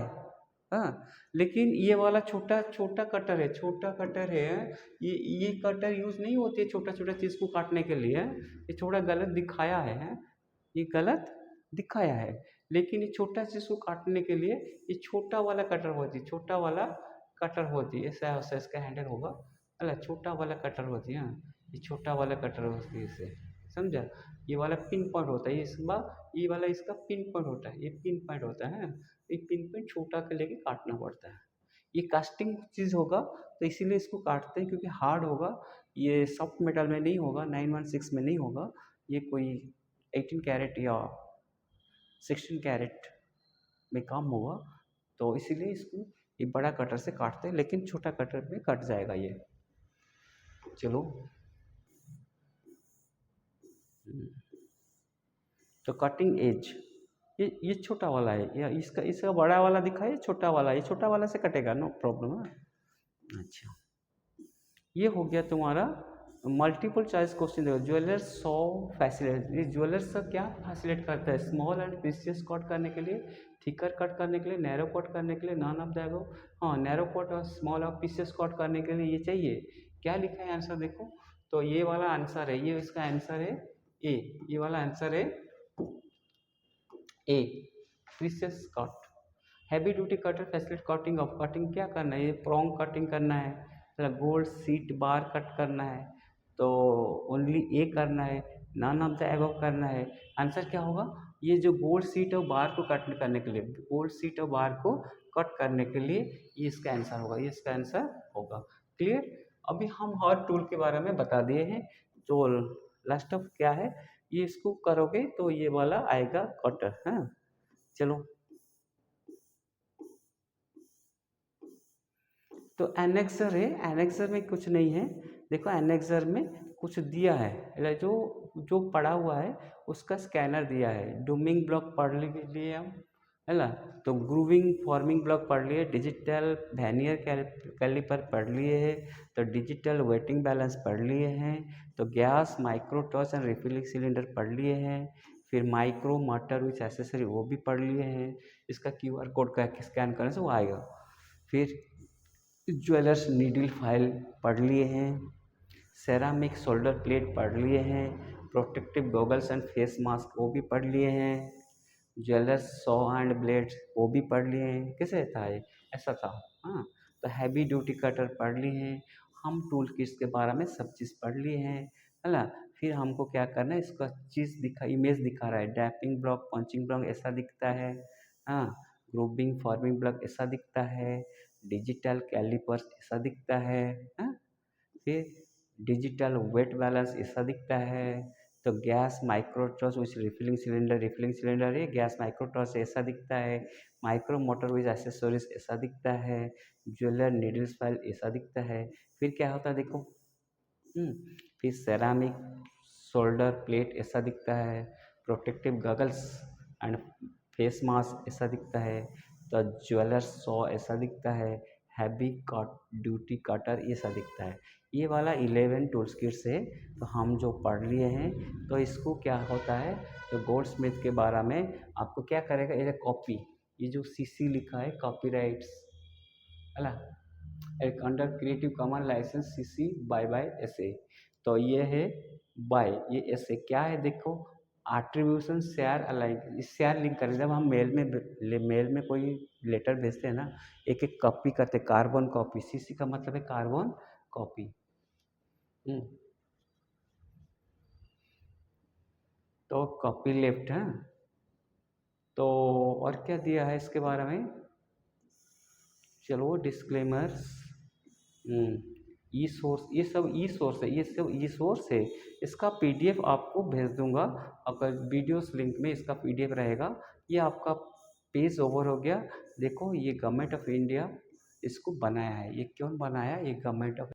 हाँ, लेकिन ये वाला छोटा छोटा कटर है, छोटा कटर है, ये कटर यूज़ नहीं होती है छोटा छोटा चीज़ को काटने के लिए। ये थोड़ा गलत दिखाया है, ये गलत दिखाया है, लेकिन ये छोटा चीज़ को काटने के लिए ये छोटा वाला कटर होती है, छोटा वाला कटर होती है, ऐसा ऐसा इसका हैंडल होगा, अला छोटा वाला कटर होती है। ये छोटा वाला कटर होती है, इसे समझा। ये वाला पिन पॉइंट होता है, ये वाला इसका पिन पॉइंट होता है, ये पिन पॉइंट होता है। ये पिन पॉइंट छोटा के लेके काटना पड़ता है। ये कास्टिंग चीज़ होगा तो इसीलिए इसको काटते हैं क्योंकि हार्ड होगा, ये सॉफ्ट मेटल में नहीं होगा, 916 में नहीं होगा, ये कोई 18 कैरेट या 16 कैरेट में काम होगा, तो इसीलिए इसको ये बड़ा कटर से काटते हैं, लेकिन छोटा कटर में कट जाएगा ये। चलो, तो कटिंग एज, ये छोटा वाला है, या इसका इसका बड़ा वाला दिखा है, छोटा वाला, ये छोटा वाला से कटेगा, नो प्रॉब्लम है। अच्छा, ये हो गया तुम्हारा मल्टीपल चॉइस क्वेश्चन। देखो, ज्वेलर्स सॉ फैसिलेट, ये ज्वेलर्स का क्या फैसिलेट करता है, स्मॉल एंड प्रीशियस कट करने के लिए, थिकर कट करने के लिए, नैरो कट करने के लिए, नॉन ऑफ द अबव। हाँ, नैरो कट और स्मॉल और प्रीशियस कट करने के लिए ये चाहिए। क्या लिखा है आंसर देखो, तो ये वाला आंसर है, ये इसका आंसर है ए, ये वाला आंसर है A, precious cut. Heavy duty cutter facilitate cutting of, cutting क्या करना है, ये प्रोंग कटिंग करना है, मतलब गोल्ड सीट बार कट करना है, तो ओनली ए करना है, नॉन ऑफ द एबव करना है। आंसर क्या होगा, ये जो गोल्ड सीट और बार को कट करने के लिए, गोल्ड सीट और बार को कट करने के लिए ये इसका आंसर होगा, ये इसका आंसर होगा। क्लियर। अभी हम हर टूल के बारे में बता दिए हैं, तो लास्ट ऑफ क्या है, ये इसको करोगे तो ये वाला आएगा कटर। हाँ, चलो, तो एनेक्सर है, एनेक्सर में कुछ नहीं है। देखो, एनेक्सर में कुछ दिया है, मतलब जो पड़ा हुआ है उसका स्कैनर दिया है। डूमिंग ब्लॉक पढ़ लिए हम, है ना, तो ग्रूविंग फॉर्मिंग ब्लॉक पढ़ लिए, डिजिटल वैनियर कैलिपर पढ़ लिए हैं, तो डिजिटल वेटिंग बैलेंस पढ़ लिए हैं, तो gas micro torch and refilling cylinder पढ़ लिए हैं, फिर माइक्रो मोटर विच एसेसरी वो भी पढ़ लिए हैं, इसका QR कोड का स्कैन करने से वो आएगा। फिर ज्वेलर्स नीडल फाइल पढ़ लिए हैं, सेरामिक शोल्डर प्लेट पढ़ लिए हैं, protective goggles and face mask वो भी पढ़ लिए हैं, ज्वेलर्स सॉ एंड ब्लेड्स वो भी पढ़ लिए हैं। कैसे था ये, ऐसा था। हाँ, तो हैवी ड्यूटी कटर पढ़ लिए हैं, हम टूल किट्स के बारे में सब चीज़ पढ़ लिए हैं, है ना। फिर हमको क्या करना है, इसका चीज़ दिखा, इमेज दिखा रहा है, डैपिंग ब्लॉक, पंचिंग ब्लॉक ऐसा दिखता है, हाँ, ग्रूविंग फॉर्मिंग ब्लॉक ऐसा दिखता है, डिजिटल कैलिपर्स ऐसा दिखता है, हाँ, फिर डिजिटल वेट बैलेंस ऐसा दिखता है, तो गैस माइक्रोट्रस विच रिफिलिंग सिलेंडर है, गैस माइक्रोट्रस ऐसा दिखता है, माइक्रो मोटर विच एसेसरीज ऐसा दिखता है, ज्वेलर नीडल्स फाइल ऐसा दिखता है। फिर क्या होता है देखो, फिर सेरामिक शोल्डर प्लेट ऐसा दिखता है, protective goggles and face mask ऐसा दिखता है, तो ज्वेलर सॉ ऐसा दिखता है, हैवी कट ड्यूटी कटर ऐसा दिखता है। ये वाला 11 टूल्स किट से तो हम जो पढ़ लिए हैं, तो इसको क्या होता है, तो गोल्ड स्मिथ के बारे में आपको क्या करेगा, ये कॉपी, ये जो CC लिखा है कॉपीराइट्स, है ना, एक under creative common license CC by ऐसे, तो ये है बाय, ये ऐसे क्या है देखो, attribution share alike, share link करें, जब हम मेल में कोई लेटर भेजते हैं ना, एक एक कॉपी करते, कार्बन कॉपी, CC का मतलब है कार्बन कॉपी। तो कॉपी लेफ्ट है, तो और क्या दिया है इसके बारे में, चलो डिस्क्लेमर्स, ई सोर्स, ये सब ई सोर्स है, ये सब ई सोर्स है। इसका PDF आपको भेज दूंगा, अगर वीडियोस लिंक में इसका PDF रहेगा, ये आपका पेज ओवर हो गया। देखो ये गवर्नमेंट ऑफ इंडिया इसको बनाया है। ये क्यों बनाया? ये गवर्नमेंट ऑफ